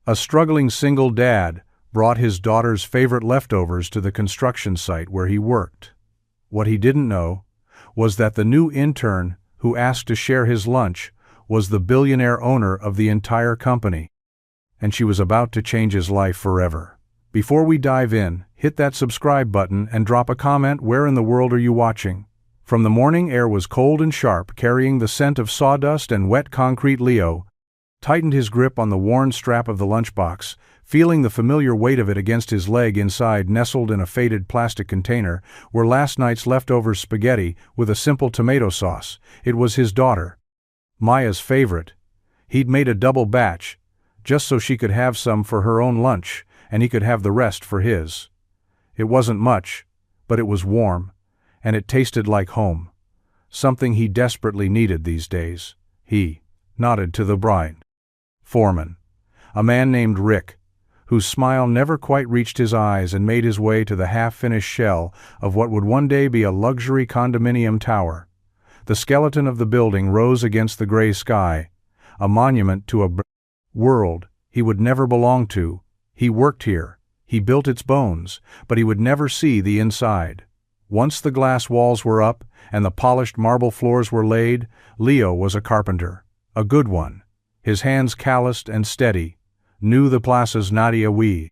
A struggling single dad brought his daughter's favorite leftovers to the construction site where he worked. What he didn't know was that the new intern who asked to share his lunch was the billionaire owner of the entire company, and she was about to change his life forever. Before we dive in, hit that subscribe button and drop a comment. Where in the world are you watching? From the morning air was cold and sharp, carrying the scent of sawdust and wet concrete. Leo tightened his grip on the worn strap of the lunchbox, feeling the familiar weight of it against his leg. Inside, nestled in a faded plastic container, were last night's leftover spaghetti with a simple tomato sauce. It was his daughter, Maya's favorite. He'd made a double batch, just so she could have some for her own lunch, and he could have the rest for his. It wasn't much, but it was warm, and it tasted like home. Something he desperately needed these days. He nodded to the bride foreman, a man named Rick, whose smile never quite reached his eyes, and made his way to the half-finished shell of what would one day be a luxury condominium tower. The skeleton of the building rose against the gray sky, a monument to a world he would never belong to. He worked here, he built its bones, but he would never see the inside. Once the glass walls were up and the polished marble floors were laid, Leo was a carpenter, a good one. His hands calloused and steady, knew the Plaza's Nadia Wee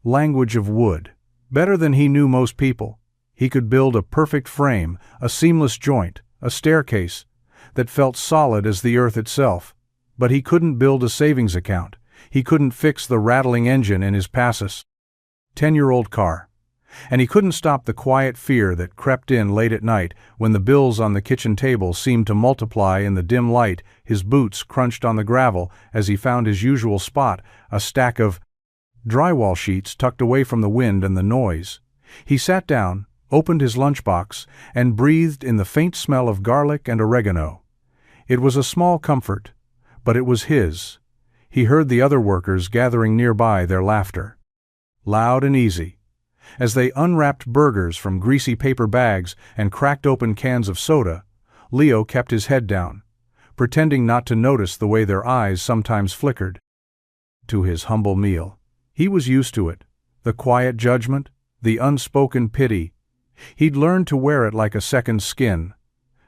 language of wood better than he knew most people. He could build a perfect frame, a seamless joint, a staircase that felt solid as the earth itself. But he couldn't build a savings account. He couldn't fix the rattling engine in his Passas 10-year-old car. And he couldn't stop the quiet fear that crept in late at night when the bills on the kitchen table seemed to multiply in the dim light. His boots crunched on the gravel as he found his usual spot, a stack of drywall sheets tucked away from the wind and the noise. He sat down, opened his lunchbox, and breathed in the faint smell of garlic and oregano. It was a small comfort, but it was his. He heard the other workers gathering nearby, their laughter, loud and easy, as they unwrapped burgers from greasy paper bags and cracked open cans of soda. Leo kept his head down, pretending not to notice the way their eyes sometimes flickered to his humble meal. He was used to it, the quiet judgment, the unspoken pity. He'd learned to wear it like a second skin,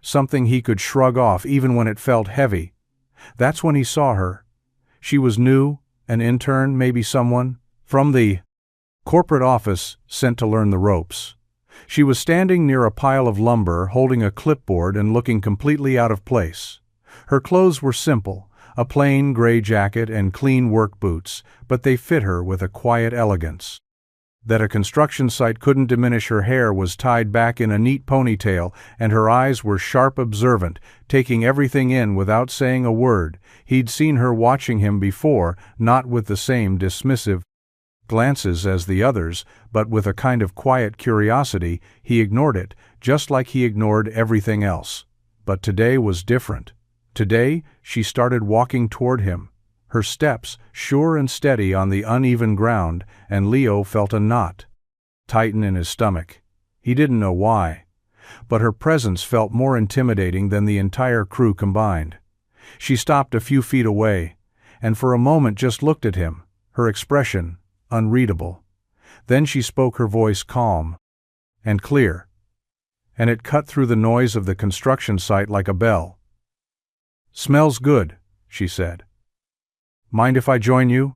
something he could shrug off even when it felt heavy. That's when he saw her. She was new, an intern, maybe someone from the corporate office sent to learn the ropes. She was standing near a pile of lumber, holding a clipboard and looking completely out of place. Her clothes were simple, a plain gray jacket and clean work boots, but they fit her with a quiet elegance that a construction site couldn't diminish. Her hair was tied back in a neat ponytail, and her eyes were sharp, observant, taking everything in without saying a word. He'd seen her watching him before, not with the same dismissive glances as the others, but with a kind of quiet curiosity. He ignored it, just like he ignored everything else. But today was different. Today, she started walking toward him, her steps sure and steady on the uneven ground, and Leo felt a knot tighten in his stomach. He didn't know why, but her presence felt more intimidating than the entire crew combined. She stopped a few feet away, and for a moment just looked at him, her expression unreadable. Then she spoke, her voice calm and clear, and it cut through the noise of the construction site like a bell. "Smells good," she said. "Mind if I join you?"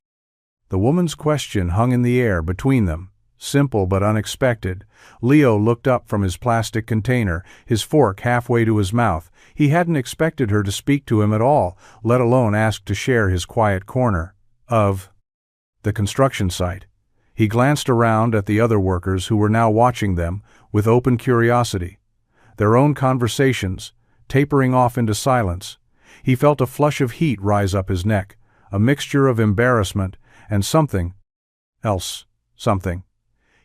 The woman's question hung in the air between them, simple but unexpected. Leo looked up from his plastic container, his fork halfway to his mouth. He hadn't expected her to speak to him at all, let alone ask to share his quiet corner of the construction site. He glanced around at the other workers who were now watching them with open curiosity, their own conversations tapering off into silence. He felt a flush of heat rise up his neck, a mixture of embarrassment and something else, something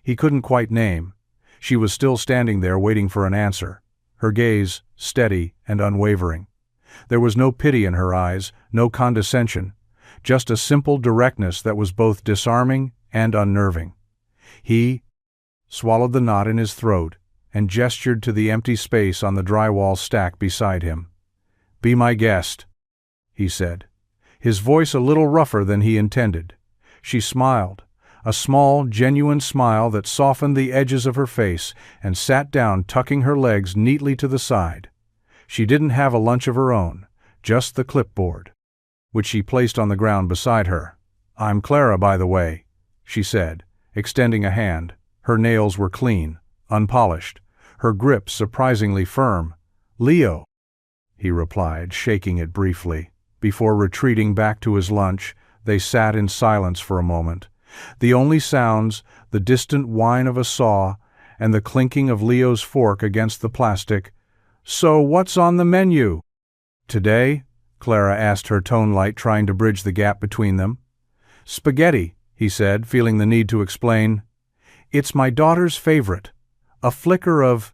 he couldn't quite name. She was still standing there waiting for an answer, her gaze steady and unwavering. There was no pity in her eyes, no condescension, just a simple directness that was both disarming and unnerving. He swallowed the knot in his throat and gestured to the empty space on the drywall stack beside him. "Be my guest," he said, his voice a little rougher than he intended. She smiled, a small, genuine smile that softened the edges of her face, and sat down, tucking her legs neatly to the side. She didn't have a lunch of her own, just the clipboard, which she placed on the ground beside her. "I'm Clara, by the way," she said, extending a hand. Her nails were clean, unpolished, her grip surprisingly firm. "Leo," he replied, shaking it briefly. Before retreating back to his lunch, they sat in silence for a moment. The only sounds, the distant whine of a saw, and the clinking of Leo's fork against the plastic. "So what's on the menu?" "Today?" Clara asked, her tone light, trying to bridge the gap between them. "Spaghetti," he said, feeling the need to explain. "It's my daughter's favorite." A flicker of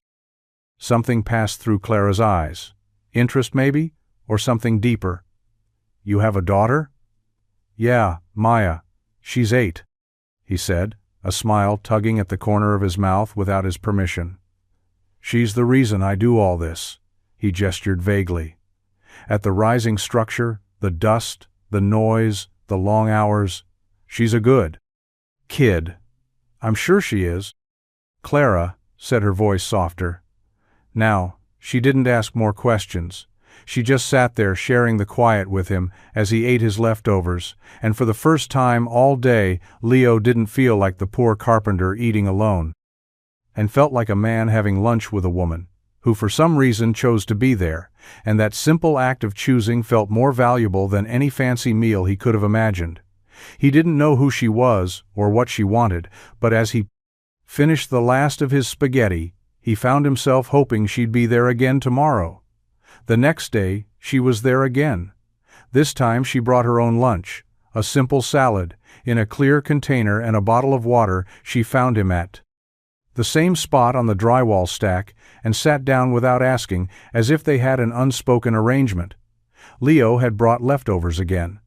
something passed through Clara's eyes. Interest, maybe? Or something deeper. "You have a daughter?" "Yeah, Maya. She's 8, he said, a smile tugging at the corner of his mouth without his permission. "She's the reason I do all this," he gestured vaguely. At the rising structure, the dust, the noise, the long hours. "She's a good kid." "I'm sure she is." "Clara," said her voice softer. Now, she didn't ask more questions. She just sat there sharing the quiet with him as he ate his leftovers, and for the first time all day Leo didn't feel like the poor carpenter eating alone, and felt like a man having lunch with a woman, who for some reason chose to be there, and that simple act of choosing felt more valuable than any fancy meal he could have imagined. He didn't know who she was or what she wanted, but as he finished the last of his spaghetti, he found himself hoping she'd be there again tomorrow. The next day, she was there again. This time she brought her own lunch, a simple salad, in a clear container and a bottle of water. She found him at the same spot on the drywall stack and sat down without asking, as if they had an unspoken arrangement. Leo had brought leftovers again.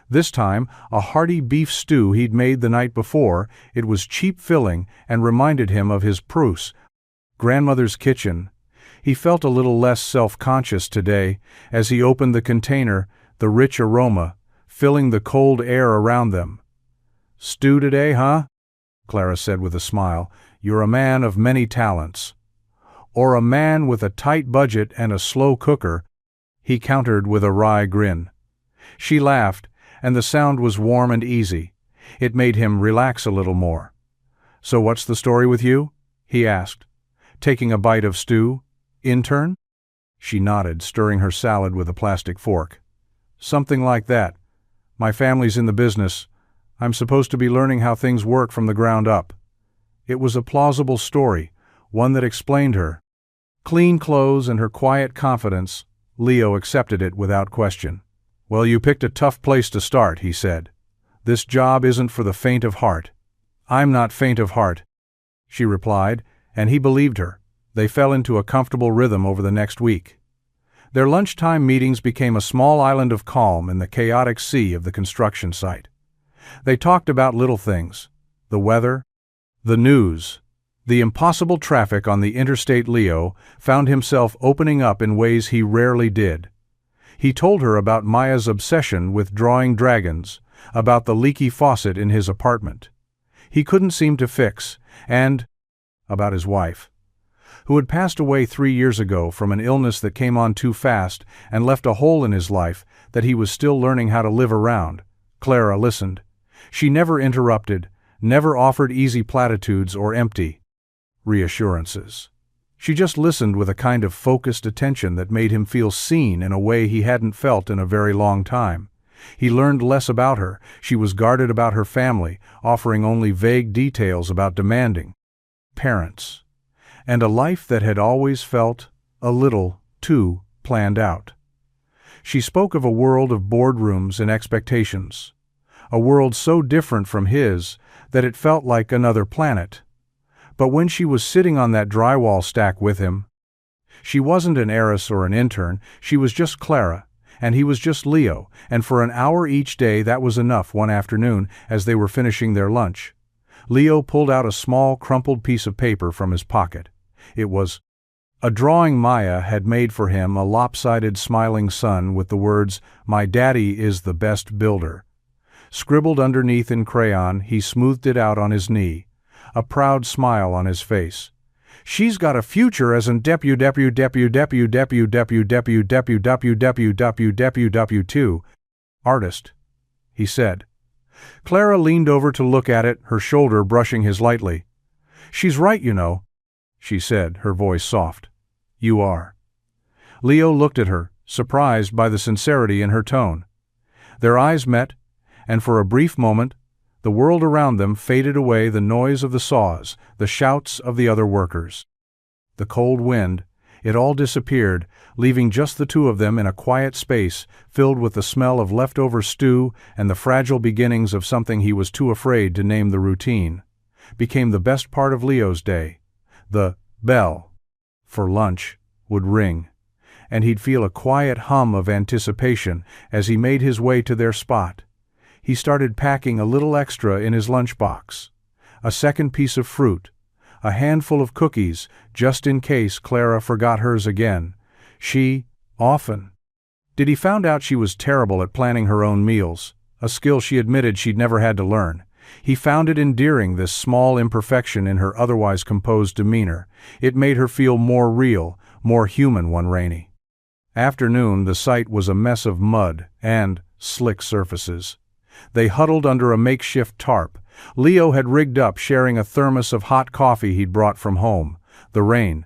This time, a hearty beef stew he'd made the night before. It was cheap filling and reminded him of his Pruss grandmother's kitchen. He felt a little less self-conscious today as he opened the container, the rich aroma filling the cold air around them. "Stew today, huh?" Clara said with a smile. "You're a man of many talents." "Or a man with a tight budget and a slow cooker," he countered with a wry grin. She laughed, and the sound was warm and easy. It made him relax a little more. "So what's the story with you?" he asked, taking a bite of stew. "Intern?" She nodded, stirring her salad with a plastic fork. "Something like that. My family's in the business. I'm supposed to be learning how things work from the ground up." It was a plausible story, one that explained her clean clothes and her quiet confidence. Leo accepted it without question. "Well, you picked a tough place to start," he said. "This job isn't for the faint of heart." "I'm not faint of heart," she replied, and he believed her. They fell into a comfortable rhythm over the next week. Their lunchtime meetings became a small island of calm in the chaotic sea of the construction site. They talked about little things: the weather, the news, the impossible traffic on the interstate. Leo found himself opening up in ways he rarely did. He told her about Maya's obsession with drawing dragons, about the leaky faucet in his apartment he couldn't seem to fix, and about his wife, who had passed away 3 years ago from an illness that came on too fast and left a hole in his life that he was still learning how to live around. Clara listened. She never interrupted, never offered easy platitudes or empty reassurances. She just listened with a kind of focused attention that made him feel seen in a way he hadn't felt in a very long time. He learned less about her. She was guarded about her family, offering only vague details about demanding parents, and a life that had always felt a little too planned out. She spoke of a world of boardrooms and expectations, a world so different from his that it felt like another planet. But when she was sitting on that drywall stack with him, she wasn't an heiress or an intern. She was just Clara, and he was just Leo, and for an hour each day that was enough. One afternoon, as they were finishing their lunch, Leo pulled out a small, crumpled piece of paper from his pocket. It was a drawing Maya had made for him, a lopsided, smiling sun with the words, "My daddy is the best builder," Scribbled underneath in crayon, he smoothed it out on his knee, a proud smile on his face. "She's got a future as an WWW artist," he said. Clara leaned over to look at it, her shoulder brushing his lightly. "She's right, you know," she said, her voice soft. "You are." Leo looked at her, surprised by the sincerity in her tone. Their eyes met, and for a brief moment, the world around them faded away, the noise of the saws, the shouts of the other workers. The cold wind, it all disappeared, leaving just the two of them in a quiet space filled with the smell of leftover stew and the fragile beginnings of something he was too afraid to name. The routine became the best part of Leo's day. The bell for lunch would ring, and he'd feel a quiet hum of anticipation as he made his way to their spot. He started packing a little extra in his lunchbox. A second piece of fruit, a handful of cookies, just in case Clara forgot hers again. She often did. He found out she was terrible at planning her own meals, a skill she admitted she'd never had to learn. He found it endearing, this small imperfection in her otherwise composed demeanor. It made her feel more real, more human. One rainy afternoon, the site was a mess of mud and slick surfaces. They huddled under a makeshift tarp. Leo had rigged up, sharing a thermos of hot coffee he'd brought from home. The rain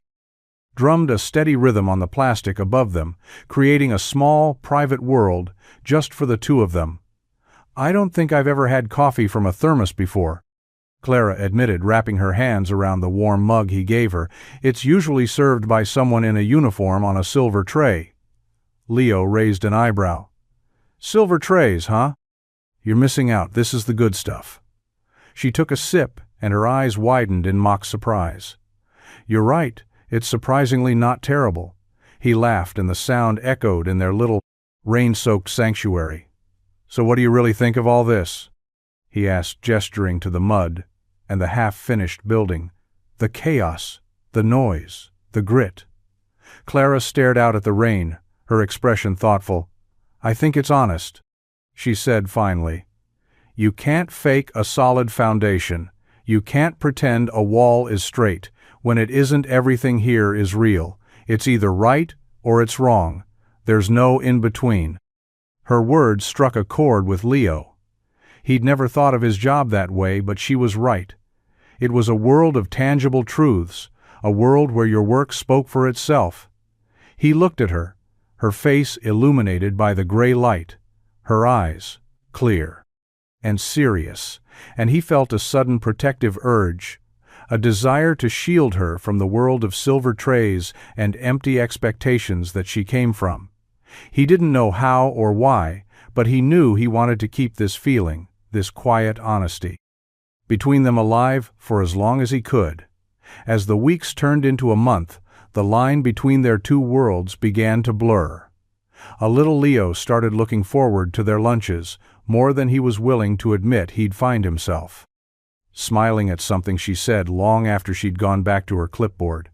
drummed a steady rhythm on the plastic above them, creating a small, private world just for the two of them. "I don't think I've ever had coffee from a thermos before," Clara admitted, wrapping her hands around the warm mug he gave her. "It's usually served by someone in a uniform on a silver tray." Leo raised an eyebrow. "Silver trays, huh? You're missing out. This is the good stuff." She took a sip, and her eyes widened in mock surprise. "You're right. It's surprisingly not terrible." He laughed, and the sound echoed in their little, rain-soaked sanctuary. "So what do you really think of all this?" he asked, gesturing to the mud and the half-finished building. "The chaos, the noise, the grit." Clara stared out at the rain, her expression thoughtful. "I think it's honest," she said finally. "You can't fake a solid foundation. You can't pretend a wall is straight when it isn't. Everything here is real. It's either right or it's wrong. There's no in-between." Her words struck a chord with Leo. He'd never thought of his job that way, but she was right. It was a world of tangible truths, a world where your work spoke for itself. He looked at her, her face illuminated by the gray light, her eyes clear and serious, and he felt a sudden protective urge, a desire to shield her from the world of silver trays and empty expectations that she came from. He didn't know how or why, but he knew he wanted to keep this feeling, this quiet honesty, between them alive for as long as he could. As the weeks turned into a month, the line between their two worlds began to blur. A little Leo started looking forward to their lunches, more than he was willing to admit. He'd find himself smiling at something she said long after she'd gone back to her clipboard.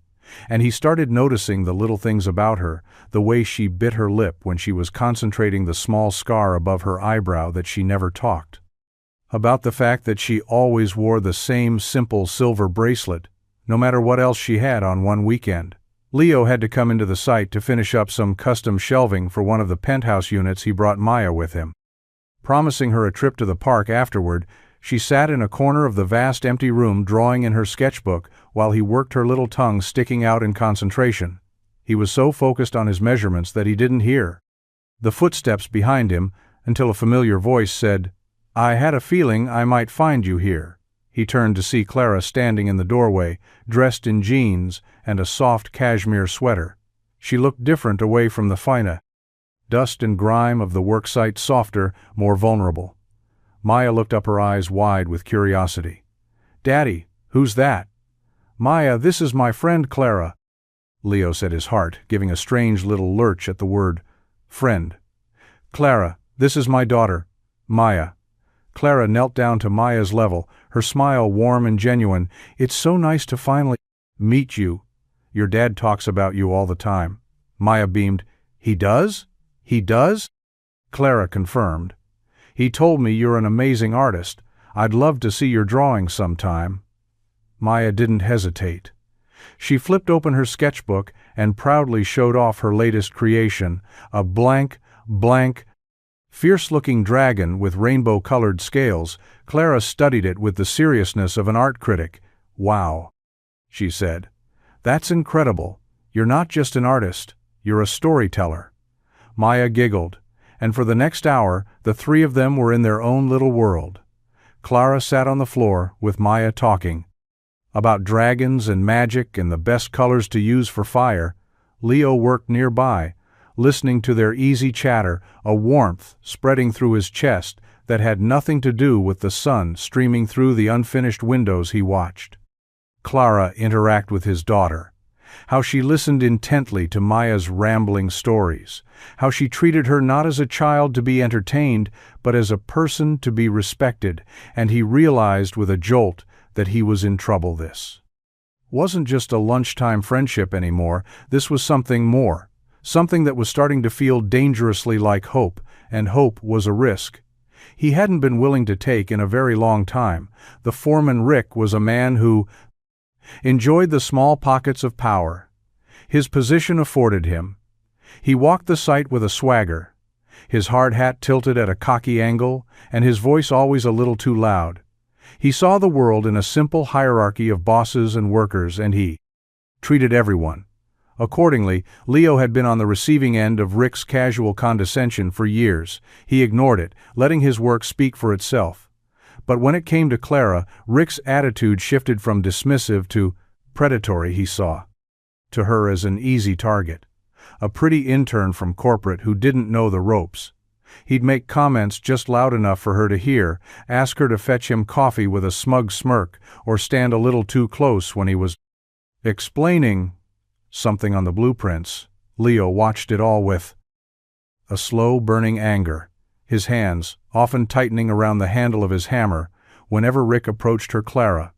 And he started noticing the little things about her, the way she bit her lip when she was concentrating, the small scar above her eyebrow that she never talked about, the fact that she always wore the same simple silver bracelet, no matter what else she had on one weekend. Leo had to come into the site to finish up some custom shelving for one of the penthouse units. He brought Maya with him. Promising her a trip to the park afterward, she sat in a corner of the vast empty room drawing in her sketchbook while he worked, her little tongue sticking out in concentration. He was so focused on his measurements that he didn't hear the footsteps behind him until a familiar voice said, "I had a feeling I might find you here." He turned to see Clara standing in the doorway, dressed in jeans and a soft cashmere sweater. She looked different away from the fine dust and grime of the worksite, softer, more vulnerable. Maya looked up, her eyes wide with curiosity. "Daddy, who's that?" "Maya, this is my friend Clara," Leo said, his heart giving a strange little lurch at the word friend. "Clara, this is my daughter, Maya." Clara knelt down to Maya's level, her smile warm and genuine. "It's so nice to finally meet you. Your dad talks about you all the time." Maya beamed. "He does? He does?" Clara confirmed. He told me you're an amazing artist. I'd love to see your drawings sometime." Maya didn't hesitate. She flipped open her sketchbook and proudly showed off her latest creation, a blank, fierce-looking dragon with rainbow-colored scales. Clara studied it with the seriousness of an art critic. "Wow," she said. "That's incredible. You're not just an artist, you're a storyteller." Maya giggled, and for the next hour the three of them were in their own little world. Clara sat on the floor with Maya talking about dragons and magic and the best colors to use for fire. Leo worked nearby, listening to their easy chatter, a warmth spreading through his chest that had nothing to do with the sun streaming through the unfinished windows he watched. Clara interact with his daughter. How she listened intently to Maya's rambling stories. How she treated her not as a child to be entertained, but as a person to be respected, and he realized with a jolt that he was in trouble. This wasn't just a lunchtime friendship anymore, this was something more. Something that was starting to feel dangerously like hope, and hope was a risk he hadn't been willing to take in a very long time. The foreman Rick was a man who enjoyed the small pockets of power his position afforded him. He walked the site with a swagger, his hard hat tilted at a cocky angle, and his voice always a little too loud. He saw the world in a simple hierarchy of bosses and workers, and he treated everyone accordingly. Leo had been on the receiving end of Rick's casual condescension for years. He ignored it, letting his work speak for itself. But when it came to Clara, Rick's attitude shifted from dismissive to predatory. He saw to her as an easy target, a pretty intern from corporate who didn't know the ropes. He'd make comments just loud enough for her to hear, ask her to fetch him coffee with a smug smirk, or stand a little too close when he was explaining something on the blueprints. Leo watched it all with a slow, burning anger, his hands often tightening around the handle of his hammer whenever Rick approached her. Clara,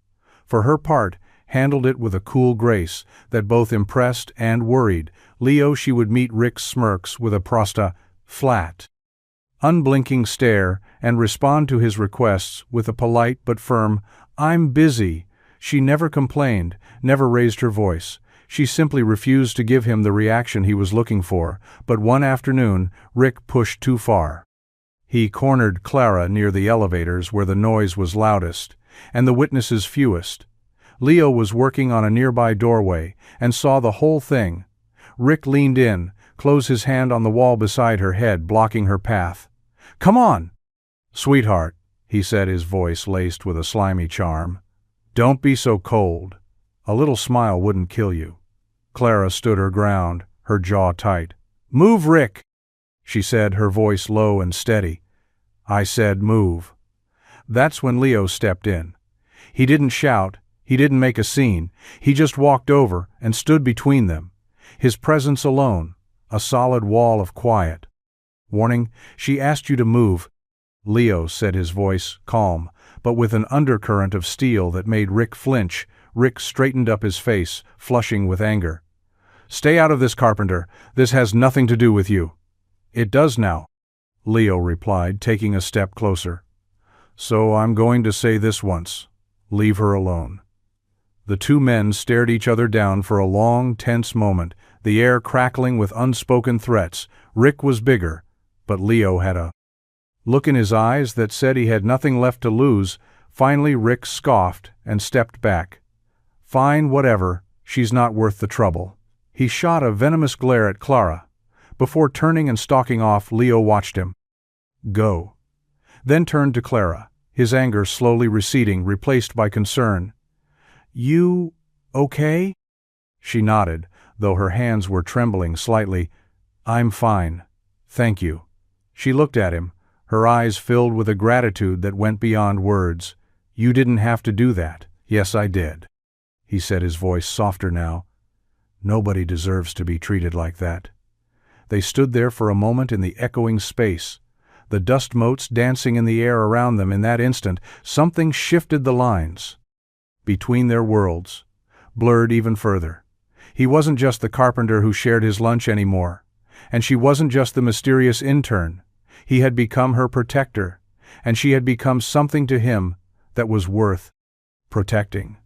for her part, handled it with a cool grace that both impressed and worried Leo. She would meet Rick's smirks with a flat, unblinking stare and respond to his requests with a polite but firm, "I'm busy." She never complained, never raised her voice. She simply refused to give him the reaction he was looking for. But one afternoon, Rick pushed too far. He cornered Clara near the elevators where the noise was loudest and the witnesses fewest. Leo was working on a nearby doorway and saw the whole thing. Rick leaned in, closed his hand on the wall beside her head, blocking her path. "Come on, sweetheart," he said, his voice laced with a slimy charm. "Don't be so cold. A little smile wouldn't kill you." Clara stood her ground, her jaw tight. "Move, Rick," she said, her voice low and steady. "I said move." That's when Leo stepped in. He didn't shout, he didn't make a scene, he just walked over and stood between them. His presence alone, a solid wall of quiet. "Warning, she asked you to move," Leo said, his voice calm, but with an undercurrent of steel that made Rick flinch. Rick straightened up his face, flushing with anger. "Stay out of this, Carpenter. This has nothing to do with you." "It does now," Leo replied, taking a step closer. "So I'm going to say this once. Leave her alone." The two men stared each other down for a long, tense moment, the air crackling with unspoken threats. Rick was bigger, but Leo had a look in his eyes that said he had nothing left to lose. Finally, Rick scoffed and stepped back. "Fine, whatever. She's not worth the trouble." He shot a venomous glare at Clara. Before turning and stalking off, Leo watched him go, then turned to Clara, his anger slowly receding, replaced by concern. "You okay?" She nodded, though her hands were trembling slightly. "I'm fine. Thank you." She looked at him, her eyes filled with a gratitude that went beyond words. "You didn't have to do that." "Yes, I did," he said, his voice softer now. "Nobody deserves to be treated like that." They stood there for a moment in the echoing space, the dust motes dancing in the air around them. In that instant, something shifted the lines between their worlds, blurred even further. He wasn't just the carpenter who shared his lunch anymore, and she wasn't just the mysterious intern. He had become her protector, and she had become something to him that was worth protecting.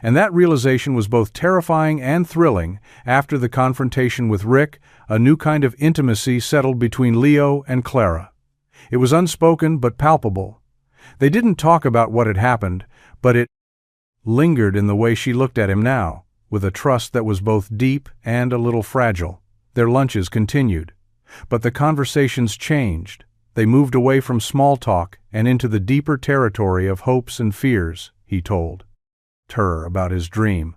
And that realization was both terrifying and thrilling. After the confrontation with Rick, a new kind of intimacy settled between Leo and Clara. It was unspoken but palpable. They didn't talk about what had happened, but it lingered in the way she looked at him now, with a trust that was both deep and a little fragile. Their lunches continued, but the conversations changed. They moved away from small talk and into the deeper territory of hopes and fears. He told her about his dream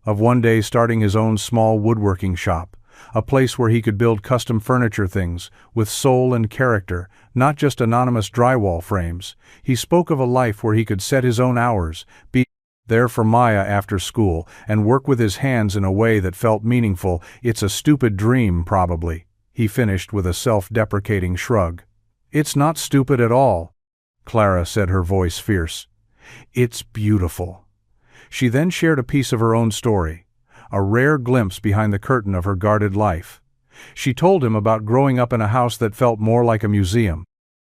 of one day starting his own small woodworking shop, a place where he could build custom furniture things with soul and character, not just anonymous drywall frames. He spoke of a life where he could set his own hours, be there for Maya after school, and work with his hands in a way that felt meaningful. It's a stupid dream, probably, he finished with a self-deprecating shrug. It's not stupid at all, Clara said, her voice fierce. It's beautiful. She then shared a piece of her own story, a rare glimpse behind the curtain of her guarded life. She told him about growing up in a house that felt more like a museum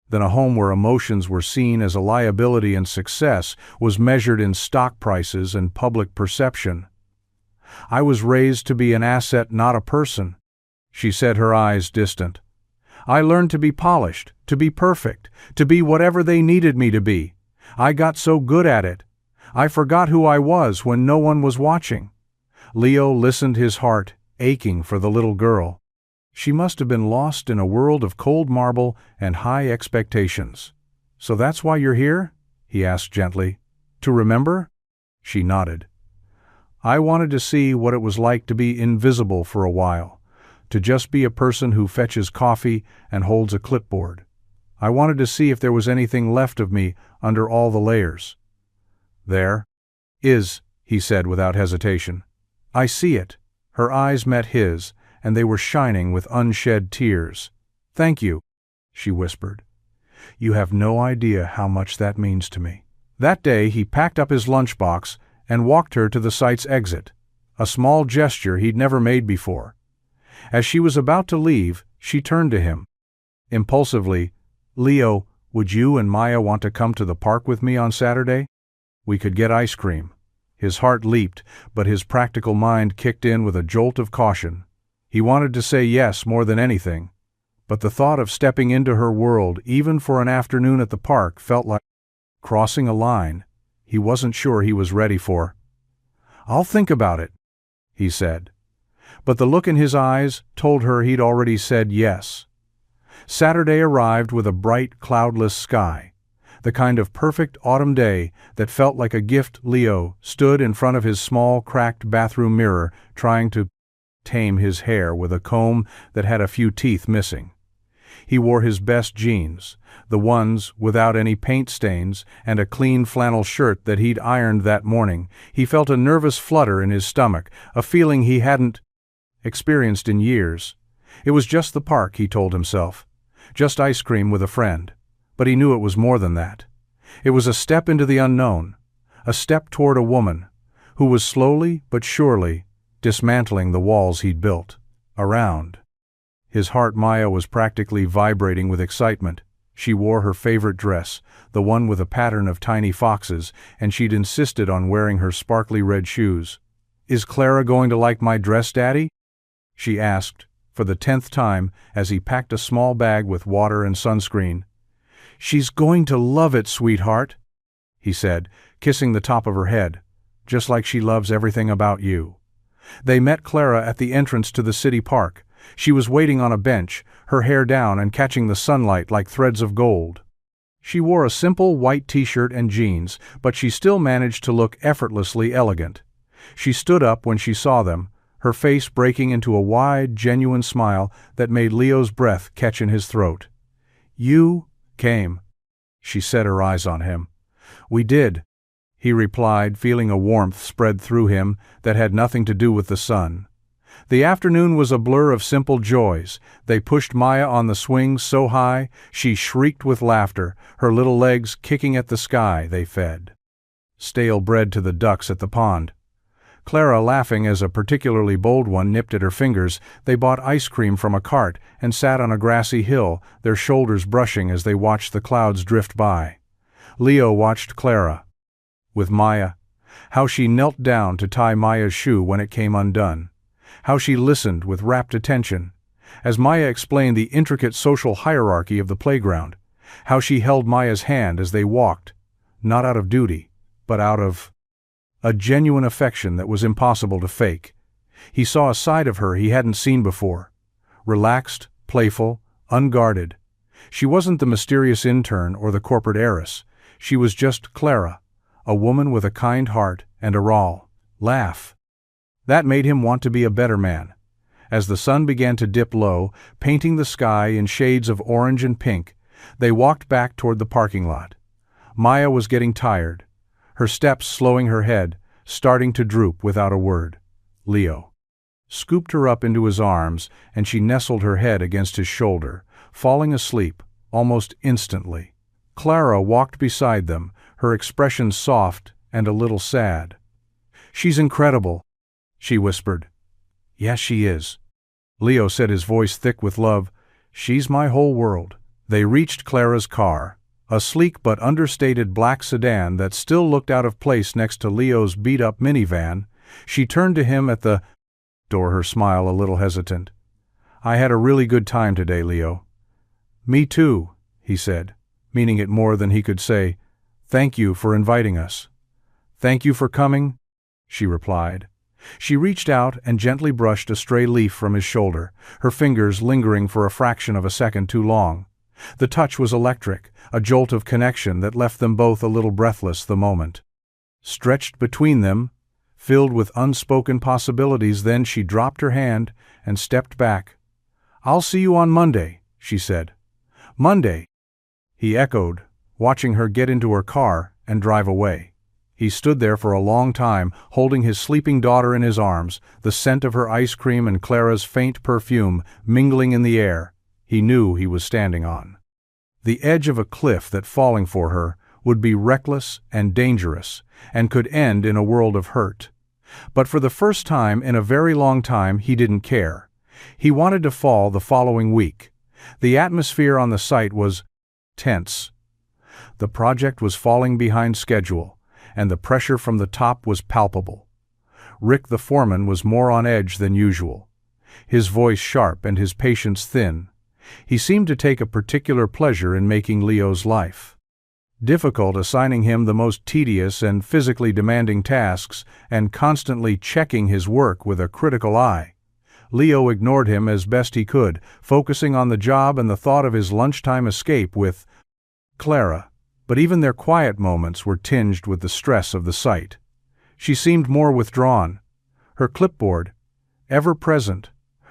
than a home where emotions were seen as a liability and success was measured in stock prices and public perception. I was raised to be an asset, not a person, she said, her eyes distant. I learned to be polished, to be perfect, to be whatever they needed me to be. I got so good at it. I forgot who I was when no one was watching. Leo listened, his heart aching for the little girl. She must have been lost in a world of cold marble and high expectations. So that's why you're here? He asked gently. To remember? She nodded. I wanted to see what it was like to be invisible for a while, to just be a person who fetches coffee and holds a clipboard. I wanted to see if there was anything left of me under all the layers. There is, he said without hesitation. I see it. Her eyes met his, and they were shining with unshed tears. Thank you, she whispered. You have no idea how much that means to me. That day he packed up his lunchbox and walked her to the site's exit, a small gesture he'd never made before. As she was about to leave, she turned to him. Impulsively, Leo, would you and Maya want to come to the park with me on Saturday? We could get ice cream. His heart leaped, but his practical mind kicked in with a jolt of caution. He wanted to say yes more than anything, but the thought of stepping into her world, even for an afternoon at the park, felt like crossing a line he wasn't sure he was ready for. I'll think about it, he said. But the look in his eyes told her he'd already said yes. Saturday arrived with a bright, cloudless sky, the kind of perfect autumn day that felt like a gift. Leo stood in front of his small, cracked bathroom mirror, trying to tame his hair with a comb that had a few teeth missing. He wore his best jeans, the ones without any paint stains, and a clean flannel shirt that he'd ironed that morning. He felt a nervous flutter in his stomach, a feeling he hadn't experienced in years. It was just the park, he told himself. Just ice cream with a friend. But he knew it was more than that. It was a step into the unknown, a step toward a woman who was slowly but surely dismantling the walls he'd built around his heart. Maya was practically vibrating with excitement. She wore her favorite dress, the one with a pattern of tiny foxes, and she'd insisted on wearing her sparkly red shoes. Is Clara going to like my dress, Daddy? She asked, for the 10th time, as he packed a small bag with water and sunscreen. She's going to love it, sweetheart, he said, kissing the top of her head, just like she loves everything about you. They met Clara at the entrance to the city park. She was waiting on a bench, her hair down and catching the sunlight like threads of gold. She wore a simple white t-shirt and jeans, but she still managed to look effortlessly elegant. She stood up when she saw them, her face breaking into a wide, genuine smile that made Leo's breath catch in his throat. You came, she set, her eyes on him. We did, he replied, feeling a warmth spread through him that had nothing to do with the sun. The afternoon was a blur of simple joys. They pushed Maya on the swings so high she shrieked with laughter, her little legs kicking at the sky. They fed stale bread to the ducks at the pond. Clara laughing as a particularly bold one nipped at her fingers. They bought ice cream from a cart and sat on a grassy hill, their shoulders brushing as they watched the clouds drift by. Leo watched Clara. With Maya. How she knelt down to tie Maya's shoe when it came undone. How she listened with rapt attention as Maya explained the intricate social hierarchy of the playground. How she held Maya's hand as they walked, not out of duty, but out of a genuine affection that was impossible to fake. He saw a side of her he hadn't seen before. Relaxed, playful, unguarded. She wasn't the mysterious intern or the corporate heiress. She was just Clara, a woman with a kind heart and a raw laugh. That made him want to be a better man. As the sun began to dip low, painting the sky in shades of orange and pink, they walked back toward the parking lot. Maya was getting tired, her steps slowing, her head starting to droop without a word. Leo scooped her up into his arms, and she nestled her head against his shoulder, falling asleep almost instantly. Clara walked beside them, her expression soft and a little sad. "She's incredible," she whispered. "Yes, she is," Leo said, his voice thick with love. "She's my whole world." They reached Clara's car, a sleek but understated black sedan that still looked out of place next to Leo's beat-up minivan. She turned to him at the door, her smile a little hesitant. "I had a really good time today, Leo." "Me too," he said, meaning it more than he could say. "Thank you for inviting us." "Thank you for coming," she replied. She reached out and gently brushed a stray leaf from his shoulder, her fingers lingering for a fraction of a second too long. The touch was electric, a jolt of connection that left them both a little breathless the moment. Stretched between them, filled with unspoken possibilities, then she dropped her hand and stepped back. "I'll see you on Monday," she said. "Monday," he echoed, watching her get into her car and drive away. He stood there for a long time, holding his sleeping daughter in his arms, the scent of her ice cream and Clara's faint perfume mingling in the air. He knew he was standing on the edge of a cliff that, falling for her, would be reckless and dangerous, and could end in a world of hurt. But for the first time in a very long time, he didn't care. He wanted to fall the following week. The atmosphere on the site was tense. The project was falling behind schedule, and the pressure from the top was palpable. Rick, the foreman, was more on edge than usual, his voice sharp and his patience thin. He seemed to take a particular pleasure in making Leo's life difficult, assigning him the most tedious and physically demanding tasks, and constantly checking his work with a critical eye. Leo ignored him as best he could, focusing on the job and the thought of his lunchtime escape with Clara. But even their quiet moments were tinged with the stress of the site. She seemed more withdrawn, her clipboard ever present,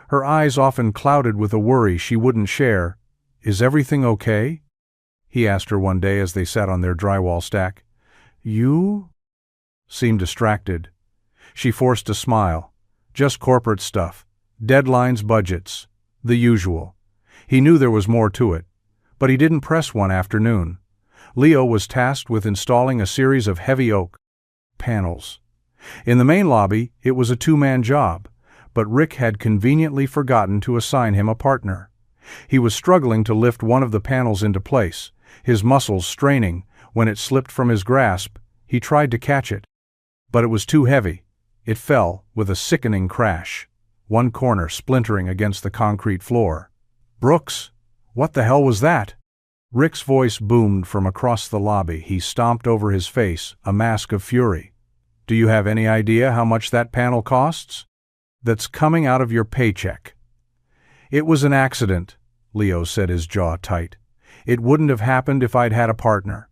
her eyes often clouded with a worry she wouldn't share. "Is everything okay?" he asked her one day as they sat on their drywall stack. "You?" seemed distracted. She forced a smile. "Just corporate stuff. Deadlines, budgets. The usual." He knew there was more to it, but he didn't press. One afternoon, Leo was tasked with installing a series of heavy oak panels. In the main lobby, it was a two-man job, but Rick had conveniently forgotten to assign him a partner. He was struggling to lift one of the panels into place, his muscles straining. When it slipped from his grasp, he tried to catch it. But it was too heavy. It fell with a sickening crash, one corner splintering against the concrete floor. "Brooks, what the hell was that?" Rick's voice boomed from across the lobby. He stomped over his face, a mask of fury. "Do you have any idea how much that panel costs? That's coming out of your paycheck." "It was an accident," Leo said, his jaw tight. "It wouldn't have happened if I'd had a partner."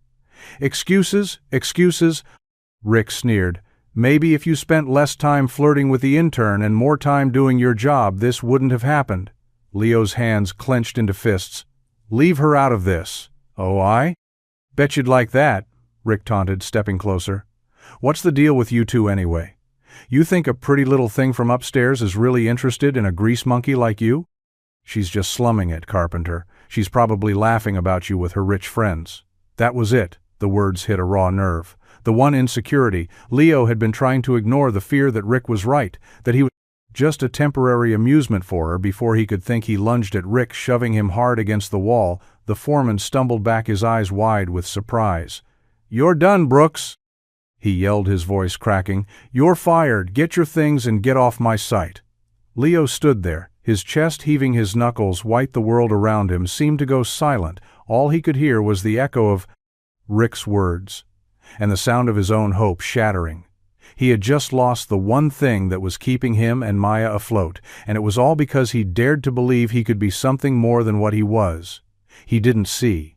"Excuses, excuses," Rick sneered. "Maybe if you spent less time flirting with the intern and more time doing your job, this wouldn't have happened." Leo's hands clenched into fists. "Leave her out of this." "Oh, I? Bet you'd like that," Rick taunted, stepping closer. "What's the deal with you two anyway? You think a pretty little thing from upstairs is really interested in a grease monkey like you?" "She's just slumming it, Carpenter. She's probably laughing about you with her rich friends." That was it. The words hit a raw nerve. The one insecurity, Leo had been trying to ignore the fear that Rick was right, that he was just a temporary amusement for her. Before he could think, he lunged at Rick, shoving him hard against the wall. The foreman stumbled back, his eyes wide with surprise. "You're done, Brooks," he yelled, his voice cracking. "You're fired. Get your things and get off my site." Leo stood there, his chest heaving, his knuckles white. The world around him seemed to go silent. All he could hear was the echo of Rick's words, and the sound of his own hope shattering. He had just lost the one thing that was keeping him and Maya afloat, and it was all because he dared to believe he could be something more than what he was. He didn't see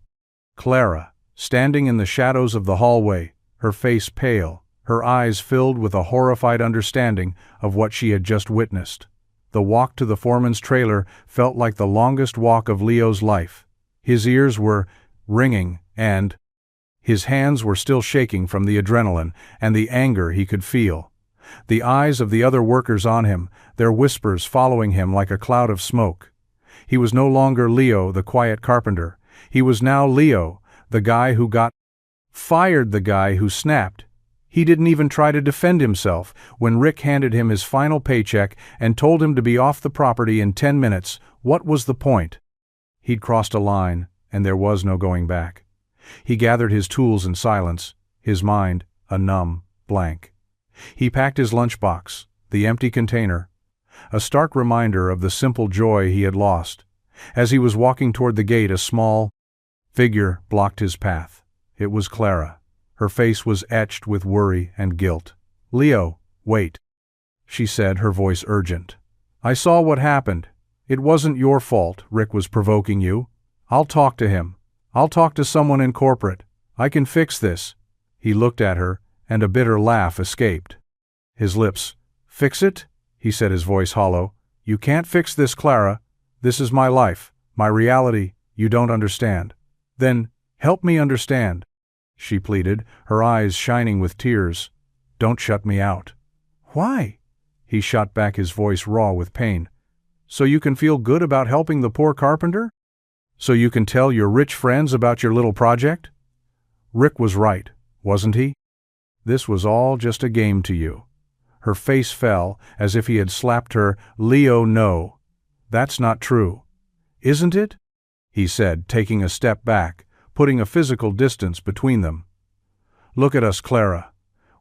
Clara, standing in the shadows of the hallway, her face pale, her eyes filled with a horrified understanding of what she had just witnessed. The walk to the foreman's trailer felt like the longest walk of Leo's life. His ears were ringing, and his hands were still shaking from the adrenaline and the anger he could feel. The eyes of the other workers on him, their whispers following him like a cloud of smoke. He was no longer Leo, the quiet carpenter. He was now Leo, the guy who got fired, the guy who snapped. He didn't even try to defend himself when Rick handed him his final paycheck and told him to be off the property in 10 minutes. What was the point? He'd crossed a line, and there was no going back. He gathered his tools in silence, his mind a numb blank. He packed his lunchbox, the empty container, a stark reminder of the simple joy he had lost. As he was walking toward the gate, a small figure blocked his path. It was Clara. Her face was etched with worry and guilt. "Leo, wait," she said, her voice urgent. "I saw what happened. It wasn't your fault. Rick was provoking you. I'll talk to him. I'll talk to someone in corporate. I can fix this." He looked at her, and a bitter laugh escaped his lips. "Fix it?" he said, his voice hollow. "You can't fix this, Clara. This is my life, my reality. You don't understand." "Then, help me understand," she pleaded, her eyes shining with tears. "Don't shut me out." "Why?" he shot back, his voice raw with pain. "So you can feel good about helping the poor carpenter? So you can tell your rich friends about your little project? Rick was right, wasn't he? This was all just a game to you." Her face fell, as if he had slapped her. "Leo, no. That's not true." "Isn't it?" he said, taking a step back, putting a physical distance between them. "Look at us, Clara.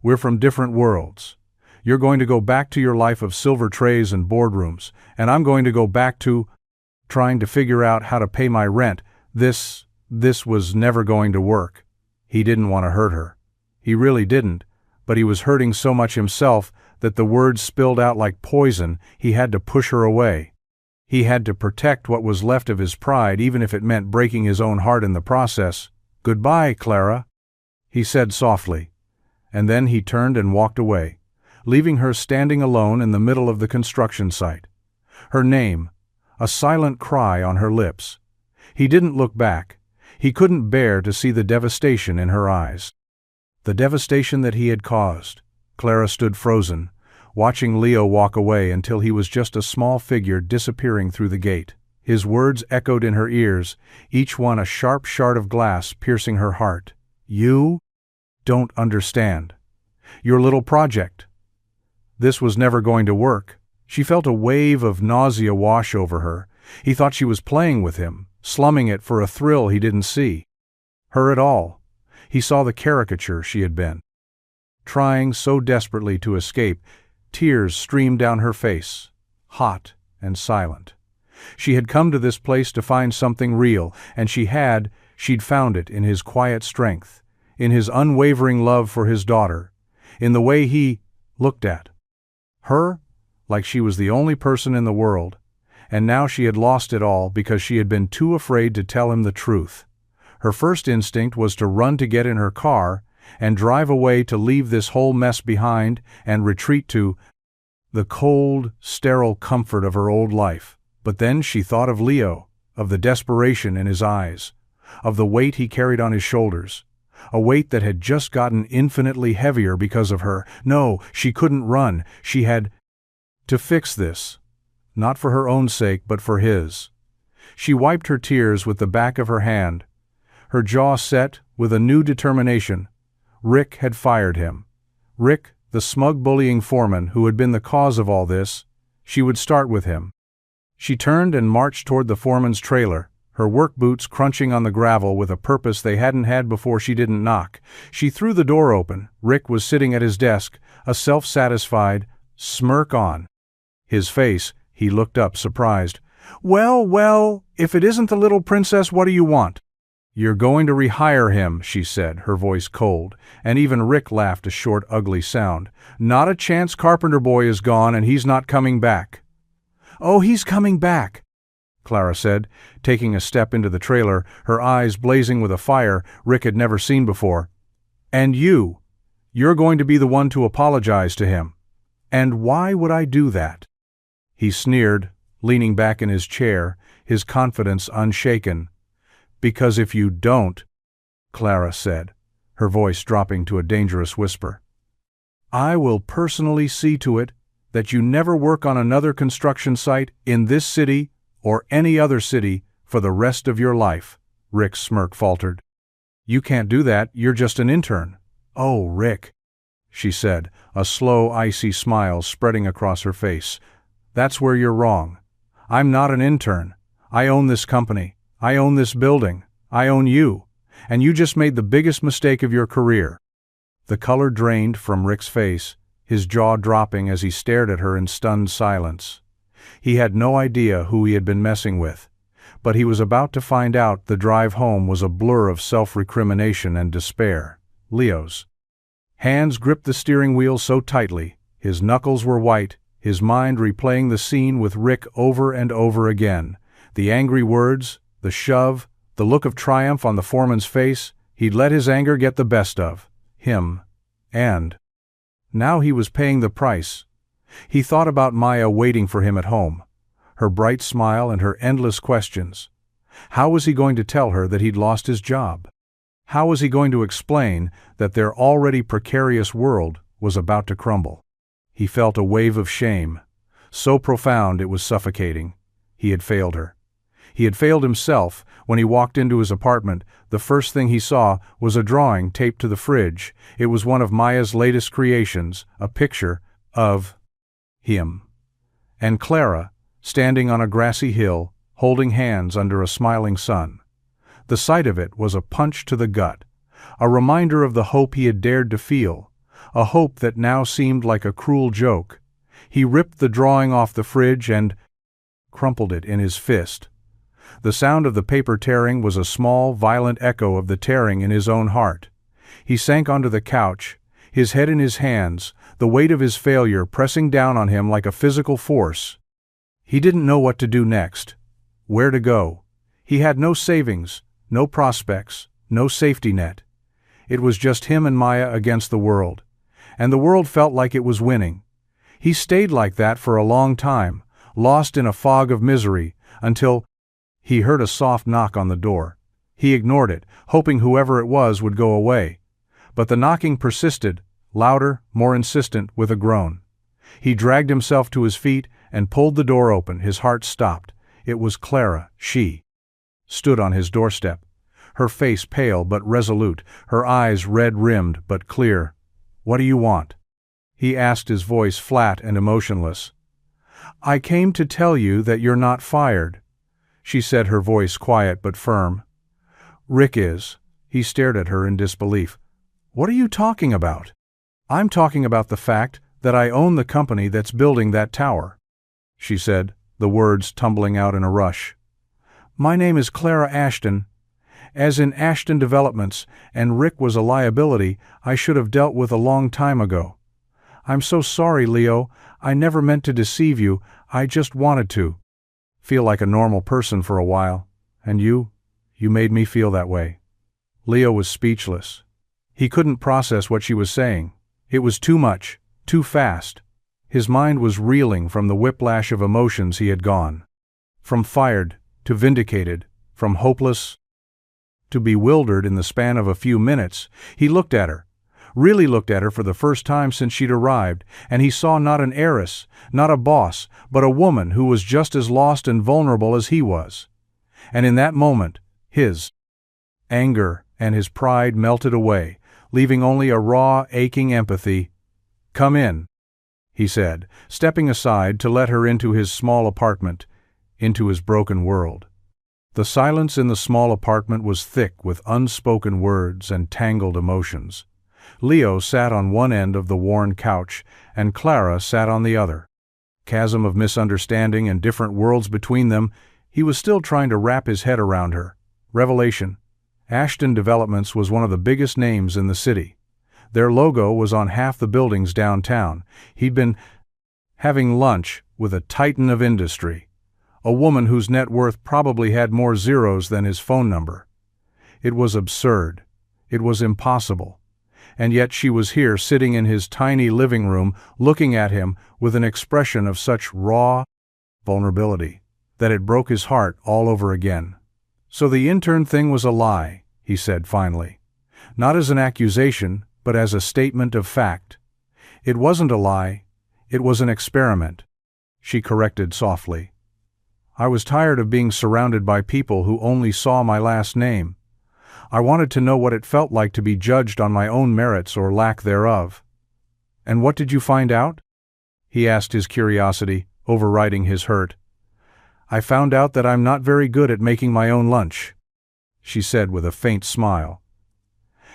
We're from different worlds. You're going to go back to your life of silver trays and boardrooms, and I'm going to go back to trying to figure out how to pay my rent. This was never going to work." He didn't want to hurt her. He really didn't, but he was hurting so much himself that the words spilled out like poison. He had to push her away. He had to protect what was left of his pride, even if it meant breaking his own heart in the process. "Goodbye, Clara," he said softly, and then he turned and walked away, leaving her standing alone in the middle of the construction site. Her name, a silent cry on her lips. He didn't look back. He couldn't bear to see the devastation in her eyes. The devastation that he had caused. Clara stood frozen, watching Leo walk away until he was just a small figure disappearing through the gate. His words echoed in her ears, each one a sharp shard of glass piercing her heart. "You don't understand. Your little project. This was never going to work." She felt a wave of nausea wash over her. He thought she was playing with him, slumming it for a thrill he didn't see her at all. He saw the caricature she had been, trying so desperately to escape. Tears streamed down her face, hot and silent. She had come to this place to find something real, and she'd found it in his quiet strength, in his unwavering love for his daughter, in the way he looked at her like she was the only person in the world. And now she had lost it all because she had been too afraid to tell him the truth. Her first instinct was to run, to get in her car and drive away, to leave this whole mess behind and retreat to the cold, sterile comfort of her old life. But then she thought of Leo, of the desperation in his eyes, of the weight he carried on his shoulders, a weight that had just gotten infinitely heavier because of her. No, she couldn't run. She had to fix this, not for her own sake, but for his. She wiped her tears with the back of her hand, her jaw set with a new determination. Rick had fired him. Rick, the smug bullying foreman who had been the cause of all this. She would start with him. She turned and marched toward the foreman's trailer, her work boots crunching on the gravel with a purpose they hadn't had before she didn't knock. She threw the door open. Rick was sitting at his desk, a self-satisfied smirk on his face. He looked up, surprised. Well, if it isn't the little princess, what do you want?" "You're going to rehire him," she said, her voice cold, and even Rick laughed a short, ugly sound. "Not a chance. Carpenter boy is gone and he's not coming back." "Oh, he's coming back," Clara said, taking a step into the trailer, her eyes blazing with a fire Rick had never seen before. "And you're going to be the one to apologize to him." "And why would I do that?" He sneered, leaning back in his chair, his confidence unshaken. "Because if you don't," Clara said, her voice dropping to a dangerous whisper, "I will personally see to it that you never work on another construction site in this city or any other city for the rest of your life." Rick's smirk faltered. "You can't do that, you're just an intern." "Oh, Rick," she said, a slow, icy smile spreading across her face. "That's where you're wrong. I'm not an intern. I own this company. I own this building. I own you. And you just made the biggest mistake of your career." The color drained from Rick's face, his jaw dropping as he stared at her in stunned silence. He had no idea who he had been messing with, but he was about to find out. The drive home was a blur of self-recrimination and despair. Leo's hands gripped the steering wheel so tightly, his knuckles were white, his mind replaying the scene with Rick over and over again. The angry words, the shove, the look of triumph on the foreman's face. He'd let his anger get the best of him. And now he was paying the price. He thought about Maya waiting for him at home, her bright smile and her endless questions. How was he going to tell her that he'd lost his job? How was he going to explain that their already precarious world was about to crumble? He felt a wave of shame, so profound it was suffocating. He had failed her. He had failed himself. When he walked into his apartment, the first thing he saw was a drawing taped to the fridge. It was one of Maya's latest creations, a picture of him and Clara, standing on a grassy hill, holding hands under a smiling sun. The sight of it was a punch to the gut, a reminder of the hope he had dared to feel, a hope that now seemed like a cruel joke. He ripped the drawing off the fridge and crumpled it in his fist. The sound of the paper tearing was a small, violent echo of the tearing in his own heart. He sank onto the couch, his head in his hands, the weight of his failure pressing down on him like a physical force. He didn't know what to do next, where to go. He had no savings, no prospects, no safety net. It was just him and Maya against the world, and the world felt like it was winning. He stayed like that for a long time, lost in a fog of misery, until he heard a soft knock on the door. He ignored it, hoping whoever it was would go away. But the knocking persisted, louder, more insistent, with a groan. He dragged himself to his feet and pulled the door open. His heart stopped. It was Clara. She stood on his doorstep, her face pale but resolute, her eyes red-rimmed but clear. "What do you want?" he asked, his voice flat and emotionless. "I came to tell you that you're not fired," she said, her voice quiet but firm. "Rick is." He stared at her in disbelief. "What are you talking about?" "I'm talking about the fact that I own the company that's building that tower," she said, the words tumbling out in a rush. "My name is Clara Ashton, as in Ashton Developments, and Rick was a liability I should have dealt with a long time ago. I'm so sorry, Leo. I never meant to deceive you. I just wanted to feel like a normal person for a while. And you made me feel that way." Leo was speechless. He couldn't process what she was saying. It was too much, too fast. His mind was reeling from the whiplash of emotions he had gone. From fired to vindicated, from hopeless to bewildered in the span of a few minutes. He looked at her, really looked at her for the first time since she'd arrived, and he saw not an heiress, not a boss, but a woman who was just as lost and vulnerable as he was. And in that moment, his anger and his pride melted away, leaving only a raw, aching empathy. "Come in," he said, stepping aside to let her into his small apartment, into his broken world. The silence in the small apartment was thick with unspoken words and tangled emotions. Leo sat on one end of the worn couch, and Clara sat on the other. Chasm of misunderstanding and different worlds between them, he was still trying to wrap his head around her. Revelation. Ashton Developments was one of the biggest names in the city. Their logo was on half the buildings downtown. He'd been having lunch with a titan of industry, a woman whose net worth probably had more zeros than his phone number. It was absurd. It was impossible. And yet she was here sitting in his tiny living room looking at him with an expression of such raw vulnerability that it broke his heart all over again. "So the intern thing was a lie," he said finally. "Not as an accusation, but as a statement of fact." "It wasn't a lie. It was an experiment," she corrected softly. "I was tired of being surrounded by people who only saw my last name. I wanted to know what it felt like to be judged on my own merits or lack thereof." "And what did you find out?" he asked, his curiosity overriding his hurt. "I found out that I'm not very good at making my own lunch," she said with a faint smile.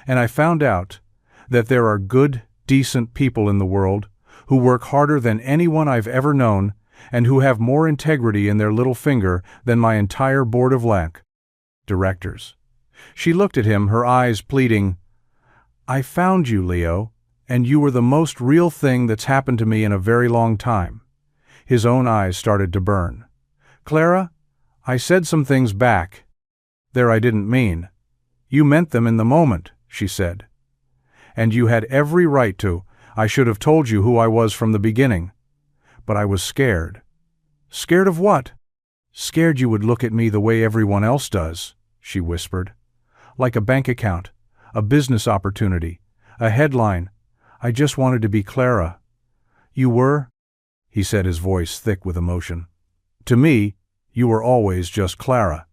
"And I found out that there are good, decent people in the world who work harder than anyone I've ever known and who have more integrity in their little finger than my entire board of directors." She looked at him, her eyes pleading. "I found you, Leo, and you were the most real thing that's happened to me in a very long time." His own eyes started to burn. "Clara, I said some things back there I didn't mean. You meant them in the moment," she said. "And you had every right to. I should have told you who I was from the beginning. But I was scared." "Scared of what?" "Scared you would look at me the way everyone else does," she whispered. "Like a bank account, a business opportunity, a headline. I just wanted to be Clara." "You were?" he said, his voice thick with emotion. "To me, you were always just Clara."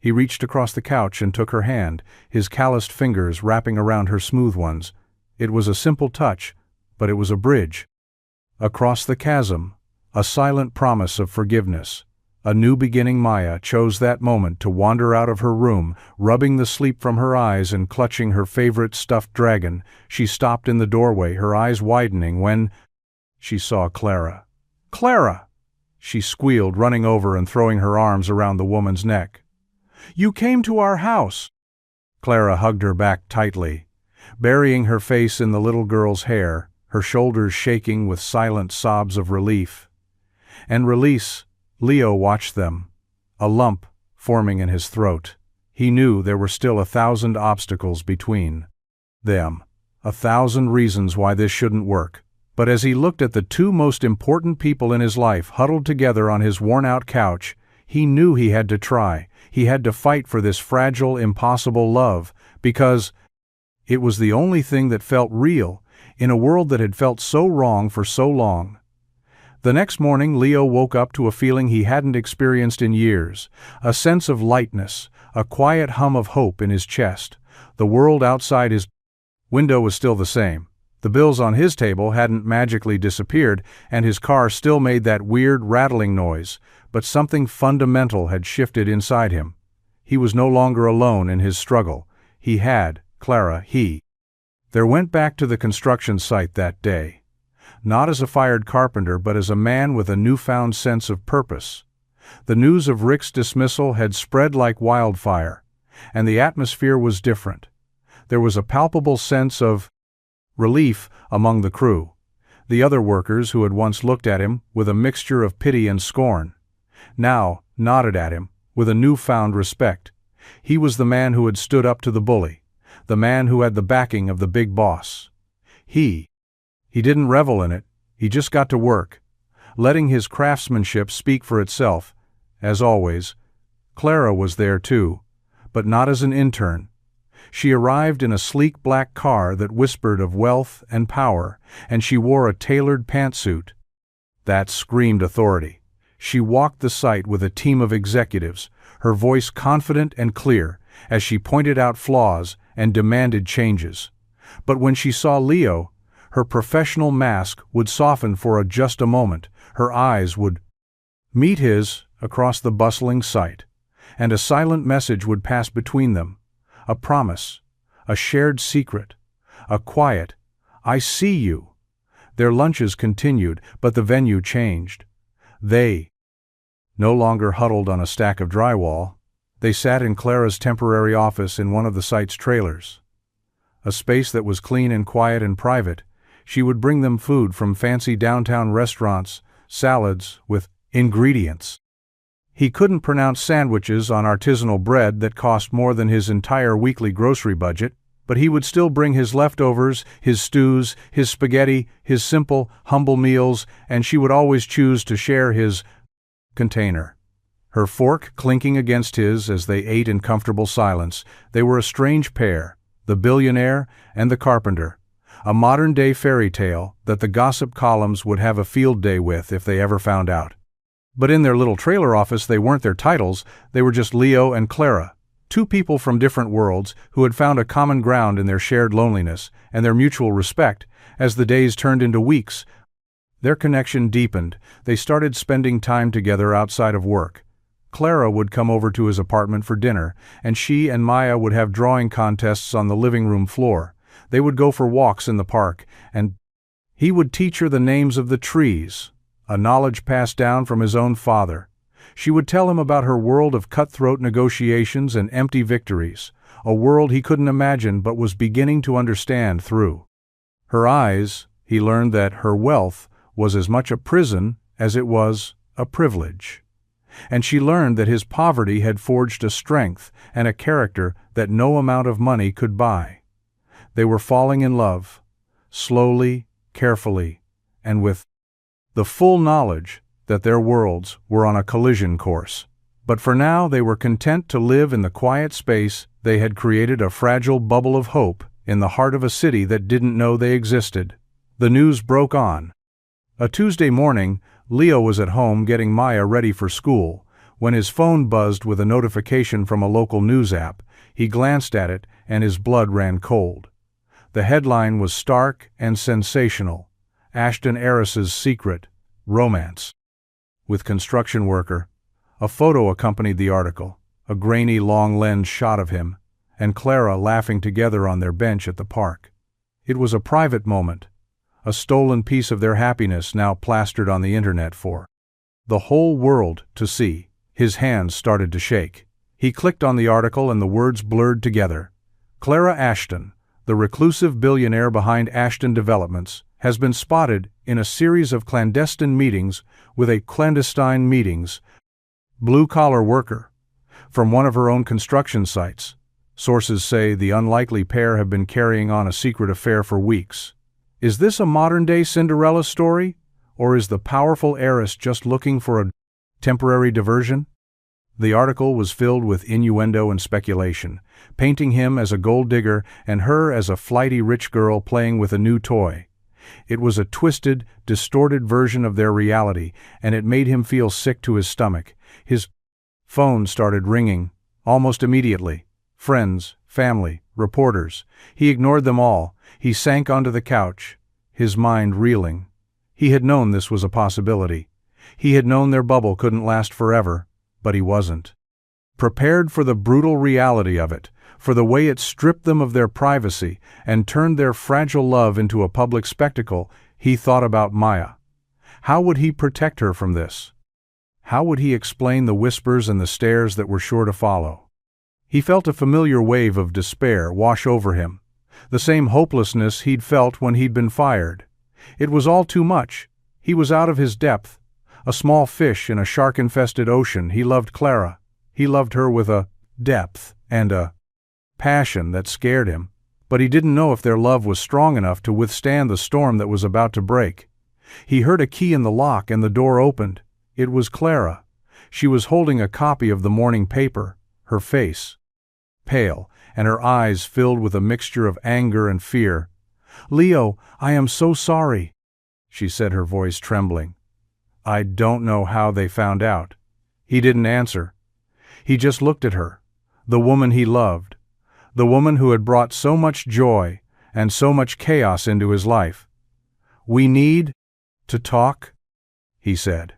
He reached across the couch and took her hand, his calloused fingers wrapping around her smooth ones. It was a simple touch, but it was a bridge. Across the chasm, a silent promise of forgiveness. A new beginning. Maya chose that moment to wander out of her room, rubbing the sleep from her eyes and clutching her favorite stuffed dragon. She stopped in the doorway, her eyes widening, when she saw Clara. "Clara!" she squealed, running over and throwing her arms around the woman's neck. "You came to our house!" Clara hugged her back tightly, burying her face in the little girl's hair, her shoulders shaking with silent sobs of relief. And release. Leo watched them, a lump forming in his throat. He knew there were still 1,000 obstacles between them, 1,000 reasons why this shouldn't work. But as he looked at the two most important people in his life huddled together on his worn-out couch, he knew he had to try. He had to fight for this fragile, impossible love, because it was the only thing that felt real in a world that had felt so wrong for so long. The next morning, Leo woke up to a feeling he hadn't experienced in years, a sense of lightness, a quiet hum of hope in his chest. The world outside his window was still the same. The bills on his table hadn't magically disappeared, and his car still made that weird rattling noise, but something fundamental had shifted inside him. He was no longer alone in his struggle. He had Clara. There went back to the construction site that day. Not as a fired carpenter, but as a man with a newfound sense of purpose. The news of Rick's dismissal had spread like wildfire, and the atmosphere was different. There was a palpable sense of relief among the crew. The other workers, who had once looked at him with a mixture of pity and scorn, now nodded at him with a newfound respect. He was the man who had stood up to the bully, the man who had the backing of the big boss. He didn't revel in it, he just got to work, letting his craftsmanship speak for itself. As always, Clara was there too, but not as an intern. She arrived in a sleek black car that whispered of wealth and power, and she wore a tailored pantsuit that screamed authority. She walked the site with a team of executives, her voice confident and clear, as she pointed out flaws and demanded changes. But when she saw Leo, her professional mask would soften for just a moment, her eyes would meet his across the bustling site, and a silent message would pass between them, a promise, a shared secret, a quiet, "I see you." Their lunches continued, but the venue changed. They no longer huddled on a stack of drywall. They sat in Clara's temporary office in one of the site's trailers. A space that was clean and quiet and private. She would bring them food from fancy downtown restaurants, salads with ingredients he couldn't pronounce, sandwiches on artisanal bread that cost more than his entire weekly grocery budget, but he would still bring his leftovers, his stews, his spaghetti, his simple, humble meals, and she would always choose to share his container. Her fork clinking against his as they ate in comfortable silence. They were a strange pair, the billionaire and the carpenter, a modern-day fairy tale that the gossip columns would have a field day with if they ever found out. But in their little trailer office they weren't their titles, they were just Leo and Clara, two people from different worlds who had found a common ground in their shared loneliness and their mutual respect. As the days turned into weeks, their connection deepened. They started spending time together outside of work. Clara would come over to his apartment for dinner, and she and Maya would have drawing contests on the living room floor. They would go for walks in the park, and he would teach her the names of the trees, a knowledge passed down from his own father. She would tell him about her world of cutthroat negotiations and empty victories, a world he couldn't imagine but was beginning to understand through her eyes. He learned that her wealth was as much a prison as it was a privilege. And she learned that his poverty had forged a strength and a character that no amount of money could buy. They were falling in love, slowly, carefully, and with the full knowledge that their worlds were on a collision course. But for now they were content to live in the quiet space they had created, a fragile bubble of hope in the heart of a city that didn't know they existed. The news broke on a Tuesday morning. Leo was at home getting Maya ready for school when his phone buzzed with a notification from a local news app. He glanced at it and his blood ran cold. The headline was stark and sensational: Ashton heiress's secret romance with construction worker. A photo accompanied the article, a grainy long-lens shot of him and Clara laughing together on their bench at the park. It was a private moment, a stolen piece of their happiness now plastered on the internet for the whole world to see. His hands started to shake. He clicked on the article and the words blurred together. Clara Ashton, the reclusive billionaire behind Ashton Developments, has been spotted in a series of clandestine meetings with a clandestine meetings blue-collar worker from one of her own construction sites. Sources say the unlikely pair have been carrying on a secret affair for weeks. Is this a modern-day Cinderella story, or is the powerful heiress just looking for a temporary diversion? The article was filled with innuendo and speculation, painting him as a gold digger and her as a flighty rich girl playing with a new toy. It was a twisted, distorted version of their reality, and it made him feel sick to his stomach. His phone started ringing, almost immediately. Friends, family, reporters. He ignored them all. He sank onto the couch, his mind reeling. He had known this was a possibility. He had known their bubble couldn't last forever, but he wasn't prepared for the brutal reality of it, for the way it stripped them of their privacy and turned their fragile love into a public spectacle. He thought about Maya. How would he protect her from this? How would he explain the whispers and the stares that were sure to follow? He felt a familiar wave of despair wash over him, the same hopelessness he'd felt when he'd been fired. It was all too much. He was out of his depth, a small fish in a shark-infested ocean. He loved Clara. He loved her with a depth and a passion that scared him, but he didn't know if their love was strong enough to withstand the storm that was about to break. He heard a key in the lock and the door opened. It was Clara. She was holding a copy of the morning paper, her face pale, and her eyes filled with a mixture of anger and fear. "Leo, I am so sorry," she said, her voice trembling. "I don't know how they found out." He didn't answer. He just looked at her, the woman he loved, the woman who had brought so much joy, and so much chaos into his life. "We need to talk," he said,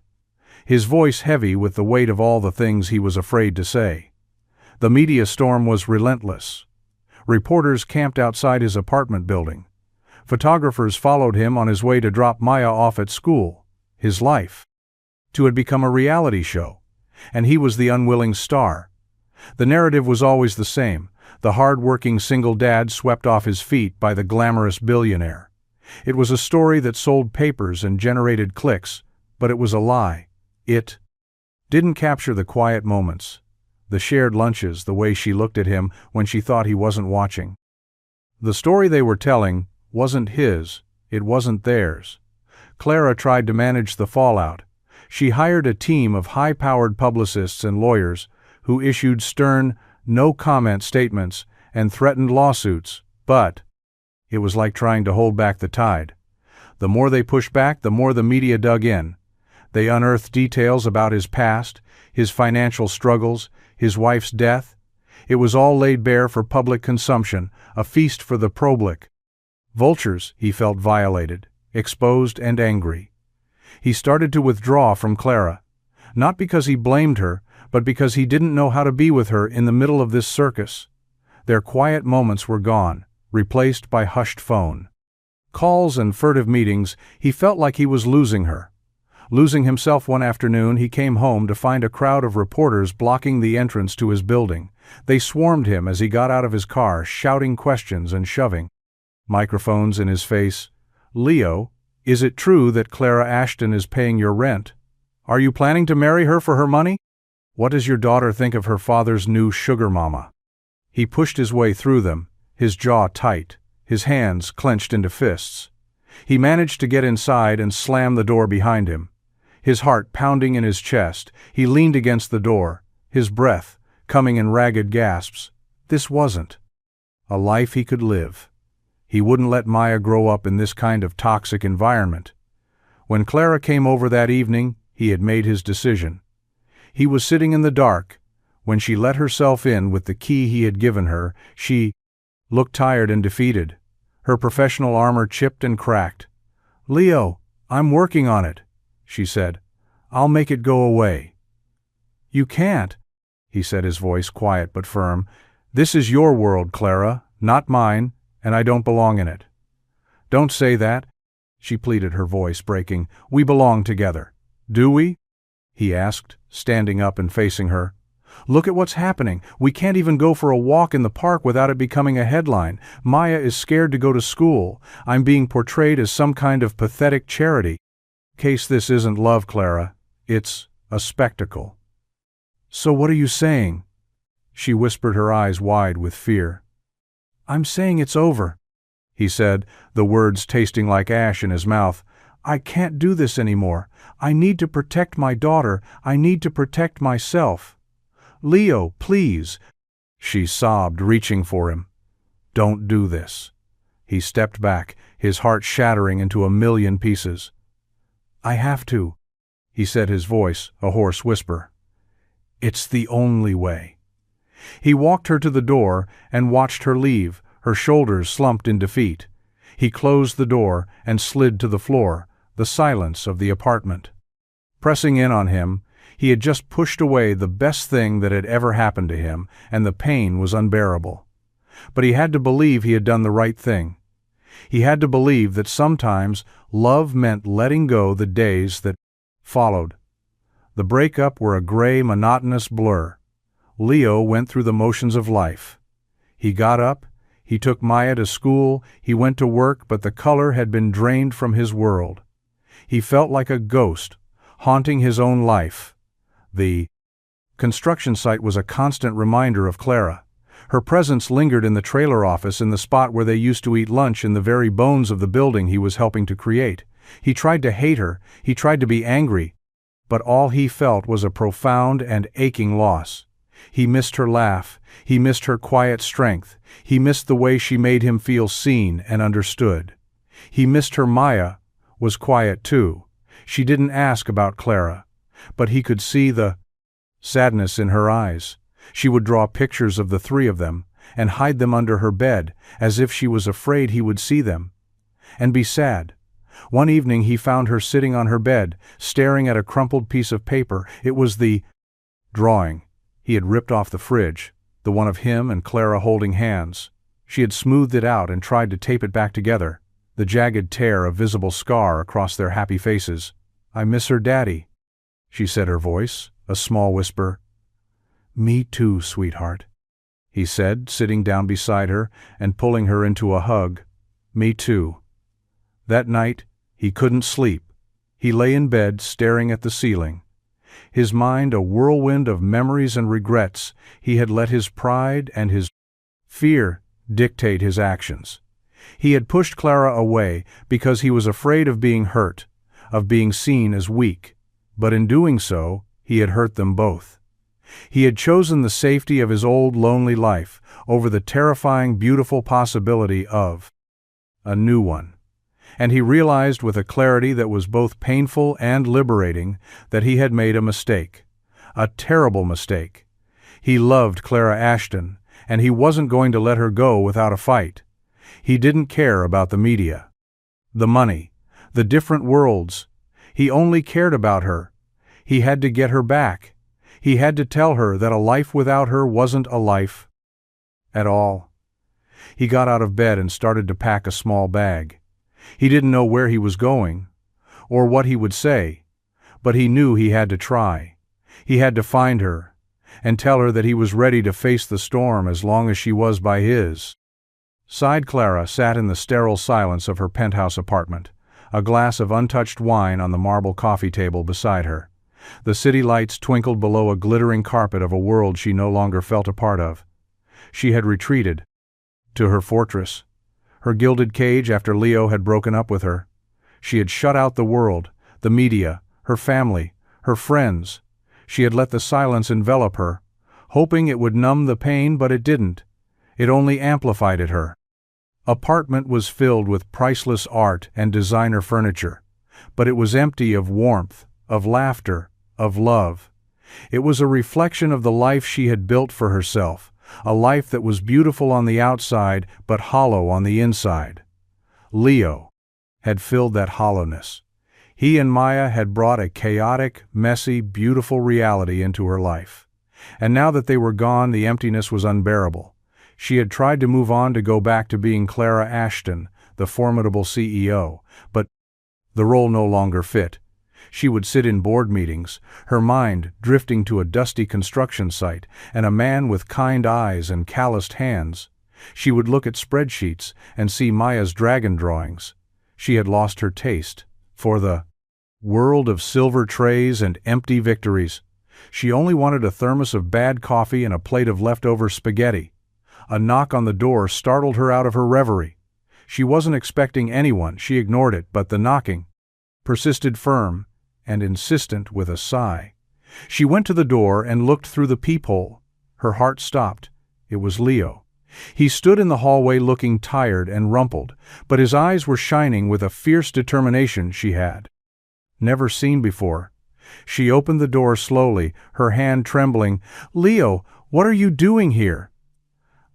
his voice heavy with the weight of all the things he was afraid to say. The media storm was relentless. Reporters camped outside his apartment building. Photographers followed him on his way to drop Maya off at school. His life, too, had become a reality show, and he was the unwilling star. The narrative was always the same: the hard-working single dad swept off his feet by the glamorous billionaire. It was a story that sold papers and generated clicks, but it was a lie. It didn't capture the quiet moments, the shared lunches, the way she looked at him when she thought he wasn't watching. The story they were telling wasn't his, it wasn't theirs. Clara tried to manage the fallout. She hired a team of high-powered publicists and lawyers who issued stern, no-comment statements and threatened lawsuits, but it was like trying to hold back the tide. The more they pushed back, the more the media dug in. They unearthed details about his past, his financial struggles, his wife's death. It was all laid bare for public consumption, a feast for the public. Vultures, he felt violated, exposed and angry. He started to withdraw from Clara, not because he blamed her, but because he didn't know how to be with her in the middle of this circus. Their quiet moments were gone, replaced by hushed phone calls and furtive meetings. He felt like he was losing her. Losing himself. One afternoon, he came home to find a crowd of reporters blocking the entrance to his building. They swarmed him as he got out of his car, shouting questions and shoving microphones in his face. "Leo, is it true that Clara Ashton is paying your rent? Are you planning to marry her for her money? What does your daughter think of her father's new sugar mama?" He pushed his way through them, his jaw tight, his hands clenched into fists. He managed to get inside and slam the door behind him. His heart pounding in his chest, he leaned against the door, his breath coming in ragged gasps. This wasn't a life he could live. He wouldn't let Maya grow up in this kind of toxic environment. When Clara came over that evening, he had made his decision. He was sitting in the dark. When she let herself in with the key he had given her, she looked tired and defeated, her professional armor chipped and cracked. "Leo, I'm working on it," she said. "I'll make it go away." "You can't," he said, his voice quiet but firm. "This is your world, Clara, not mine, and I don't belong in it." "Don't say that," she pleaded, her voice breaking. "We belong together." "Do we?" he asked, standing up and facing her. "Look at what's happening. We can't even go for a walk in the park without it becoming a headline. Maya is scared to go to school. I'm being portrayed as some kind of pathetic charity. Case this isn't love, Clara. It's a spectacle." "So what are you saying?" She whispered, her eyes wide with fear. "I'm saying it's over," he said, the words tasting like ash in his mouth. "I can't do this anymore. I need to protect my daughter. I need to protect myself." "Leo, please," she sobbed, reaching for him. "Don't do this." He stepped back, his heart shattering into a million pieces. "I have to," he said, his voice a hoarse whisper. "It's the only way." He walked her to the door and watched her leave, her shoulders slumped in defeat. He closed the door and slid to the floor, the silence of the apartment. Pressing in on him, he had just pushed away the best thing that had ever happened to him, and the pain was unbearable. But he had to believe he had done the right thing. He had to believe that sometimes love meant letting go the days that followed. The breakup were a gray, monotonous blur. Leo went through the motions of life. He got up, he took Maya to school, he went to work, but the color had been drained from his world. He felt like a ghost, haunting his own life. The construction site was a constant reminder of Clara. Her presence lingered in the trailer office, in the spot where they used to eat lunch, in the very bones of the building he was helping to create. He tried to hate her, he tried to be angry, but all he felt was a profound and aching loss. He missed her laugh, he missed her quiet strength, he missed the way she made him feel seen and understood. He missed her. Maya was quiet too. She didn't ask about Clara, but he could see the sadness in her eyes. She would draw pictures of the three of them, and hide them under her bed, as if she was afraid he would see them and be sad. One evening he found her sitting on her bed, staring at a crumpled piece of paper. It was the drawing he had ripped off the fridge, the one of him and Clara holding hands. She had smoothed it out and tried to tape it back together, the jagged tear a visible scar across their happy faces. "I miss her, Daddy," she said, her voice a small whisper. "Me too, sweetheart," he said, sitting down beside her and pulling her into a hug. "Me too." That night, he couldn't sleep. He lay in bed, staring at the ceiling. His mind a whirlwind of memories and regrets. He had let his pride and his fear dictate his actions. He had pushed Clara away because he was afraid of being hurt, of being seen as weak. But in doing so, he had hurt them both. He had chosen the safety of his old lonely life over the terrifying, beautiful possibility of a new one. And he realized with a clarity that was both painful and liberating that he had made a mistake. A terrible mistake. He loved Clara Ashton, and he wasn't going to let her go without a fight. He didn't care about the media, the money, the different worlds. He only cared about her. He had to get her back. He had to tell her that a life without her wasn't a life at all. He got out of bed and started to pack a small bag. He didn't know where he was going, or what he would say, but he knew he had to try. He had to find her, and tell her that he was ready to face the storm as long as she was by his side. Clara sat in the sterile silence of her penthouse apartment, a glass of untouched wine on the marble coffee table beside her. The city lights twinkled below a glittering carpet of a world she no longer felt a part of. She had retreated to her fortress, her gilded cage after Leo had broken up with her. She had shut out the world, the media, her family, her friends. She had let the silence envelop her, hoping it would numb the pain, but it didn't. It only amplified it. Her apartment was filled with priceless art and designer furniture, but it was empty of warmth, of laughter, of love. It was a reflection of the life she had built for herself, a life that was beautiful on the outside but hollow on the inside. Leo had filled that hollowness. He and Maya had brought a chaotic, messy, beautiful reality into her life. And now that they were gone, the emptiness was unbearable. She had tried to move on, to go back to being Clara Ashton, the formidable CEO, but the role no longer fit. She would sit in board meetings, her mind drifting to a dusty construction site and a man with kind eyes and calloused hands. She would look at spreadsheets and see Maya's dragon drawings. She had lost her taste for the world of silver trays and empty victories. She only wanted a thermos of bad coffee and a plate of leftover spaghetti. A knock on the door startled her out of her reverie. She wasn't expecting anyone. She ignored it, but the knocking persisted, firm and insistent. With a sigh, she went to the door and looked through the peephole. Her heart stopped. It was Leo. He stood in the hallway looking tired and rumpled, but his eyes were shining with a fierce determination she had never seen before. She opened the door slowly, her hand trembling. "Leo, what are you doing here?"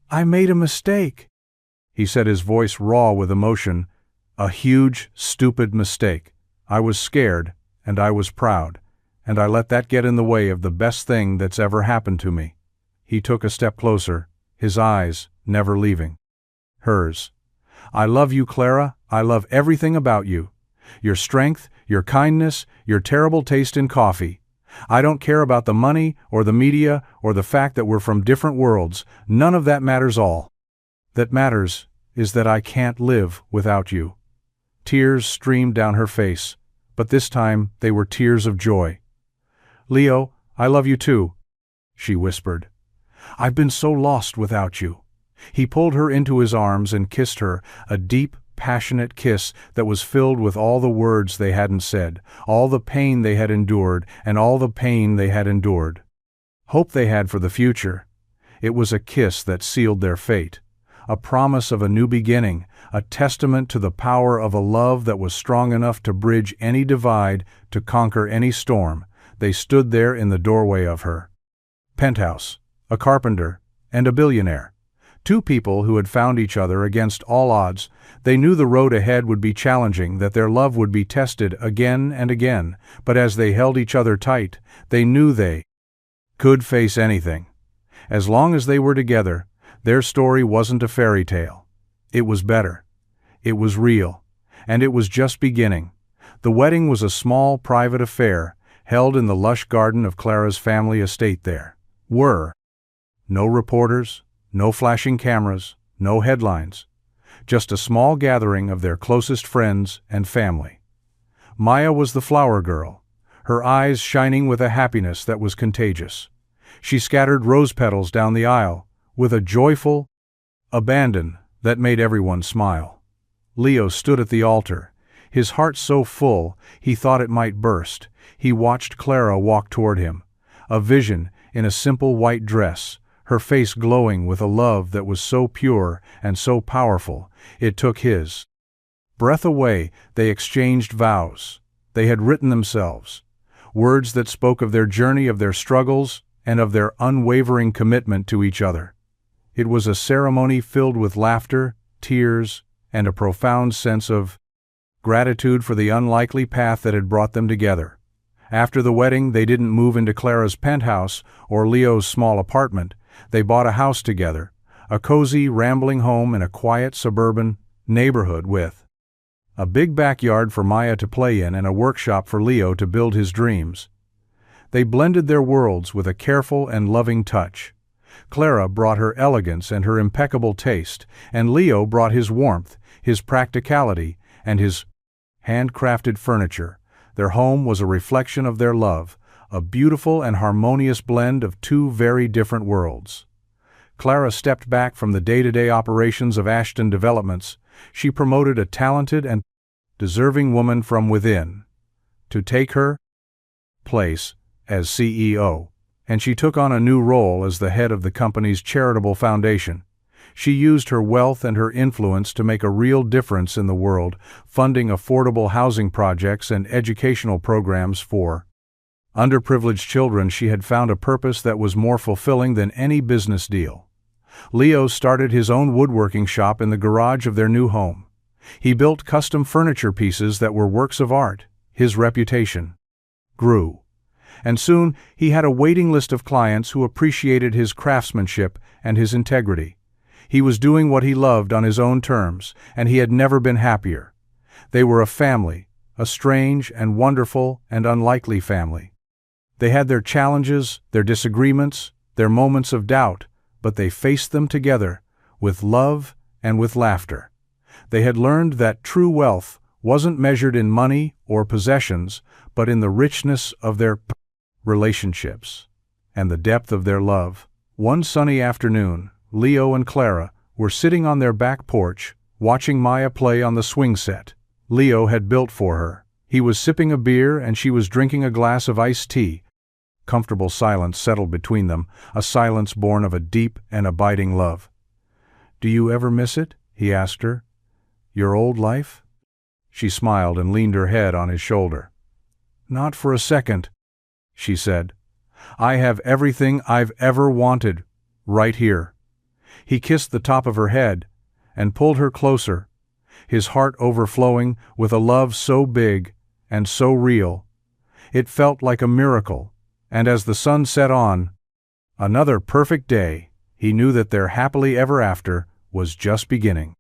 "I made a mistake," he said, his voice raw with emotion. "A huge, stupid mistake. I was scared, and I was proud, and I let that get in the way of the best thing that's ever happened to me." He took a step closer, his eyes never leaving hers. "I love you, Clara. I love everything about you. Your strength, your kindness, your terrible taste in coffee. I don't care about the money or the media or the fact that we're from different worlds. None of that matters. All that matters is that I can't live without you." Tears streamed down her face, but this time they were tears of joy. "Leo, I love you too," she whispered. "I've been so lost without you." He pulled her into his arms and kissed her, a deep, passionate kiss that was filled with all the words they hadn't said, all the pain they had endured, and all the pain they had endured. Hope they had for the future. It was a kiss that sealed their fate, a promise of a new beginning, a testament to the power of a love that was strong enough to bridge any divide, to conquer any storm. They stood there in the doorway of her penthouse, a carpenter and a billionaire, Two people who had found each other against all odds. They knew the road ahead would be challenging, that their love would be tested again and again, but as they held each other tight, they knew they could face anything. As long as they were together, their story wasn't a fairy tale. It was better. It was real. And it was just beginning. The wedding was a small, private affair, held in the lush garden of Clara's family estate. There were no reporters, no flashing cameras, no headlines. Just a small gathering of their closest friends and family. Maya was the flower girl, her eyes shining with a happiness that was contagious. She scattered rose petals down the aisle, with a joyful abandon that made everyone smile. Leo stood at the altar, his heart so full he thought it might burst. He watched Clara walk toward him, a vision in a simple white dress, her face glowing with a love that was so pure and so powerful, it took his breath away. They exchanged vows. They had written themselves, words that spoke of their journey, of their struggles, and of their unwavering commitment to each other. It was a ceremony filled with laughter, tears, and a profound sense of gratitude for the unlikely path that had brought them together. After the wedding, they didn't move into Clara's penthouse or Leo's small apartment. They bought a house together, a cozy, rambling home in a quiet suburban neighborhood with a big backyard for Maya to play in and a workshop for Leo to build his dreams. They blended their worlds with a careful and loving touch. Clara brought her elegance and her impeccable taste, and Leo brought his warmth, his practicality, and his handcrafted furniture. Their home was a reflection of their love, a beautiful and harmonious blend of two very different worlds. Clara stepped back from the day-to-day operations of Ashton Developments. She promoted a talented and deserving woman from within to take her place as CEO, and she took on a new role as the head of the company's charitable foundation. She used her wealth and her influence to make a real difference in the world, funding affordable housing projects and educational programs for underprivileged children. She had found a purpose that was more fulfilling than any business deal. Leo started his own woodworking shop in the garage of their new home. He built custom furniture pieces that were works of art. His reputation grew, and soon he had a waiting list of clients who appreciated his craftsmanship and his integrity. He was doing what he loved on his own terms, and he had never been happier. They were a family, a strange and wonderful and unlikely family. They had their challenges, their disagreements, their moments of doubt, but they faced them together, with love and with laughter. They had learned that true wealth wasn't measured in money or possessions, but in the richness of their relationships and the depth of their love. One sunny afternoon, Leo and Clara were sitting on their back porch, watching Maya play on the swing set Leo had built for her. He was sipping a beer and she was drinking a glass of iced tea. Comfortable silence settled between them, a silence born of a deep and abiding love. "Do you ever miss it?" he asked her. "Your old life?" She smiled and leaned her head on his shoulder. "Not for a second," she said. "I have everything I've ever wanted, right here." He kissed the top of her head and pulled her closer, his heart overflowing with a love so big and so real. It felt like a miracle, and as the sun set on another perfect day, he knew that their happily ever after was just beginning.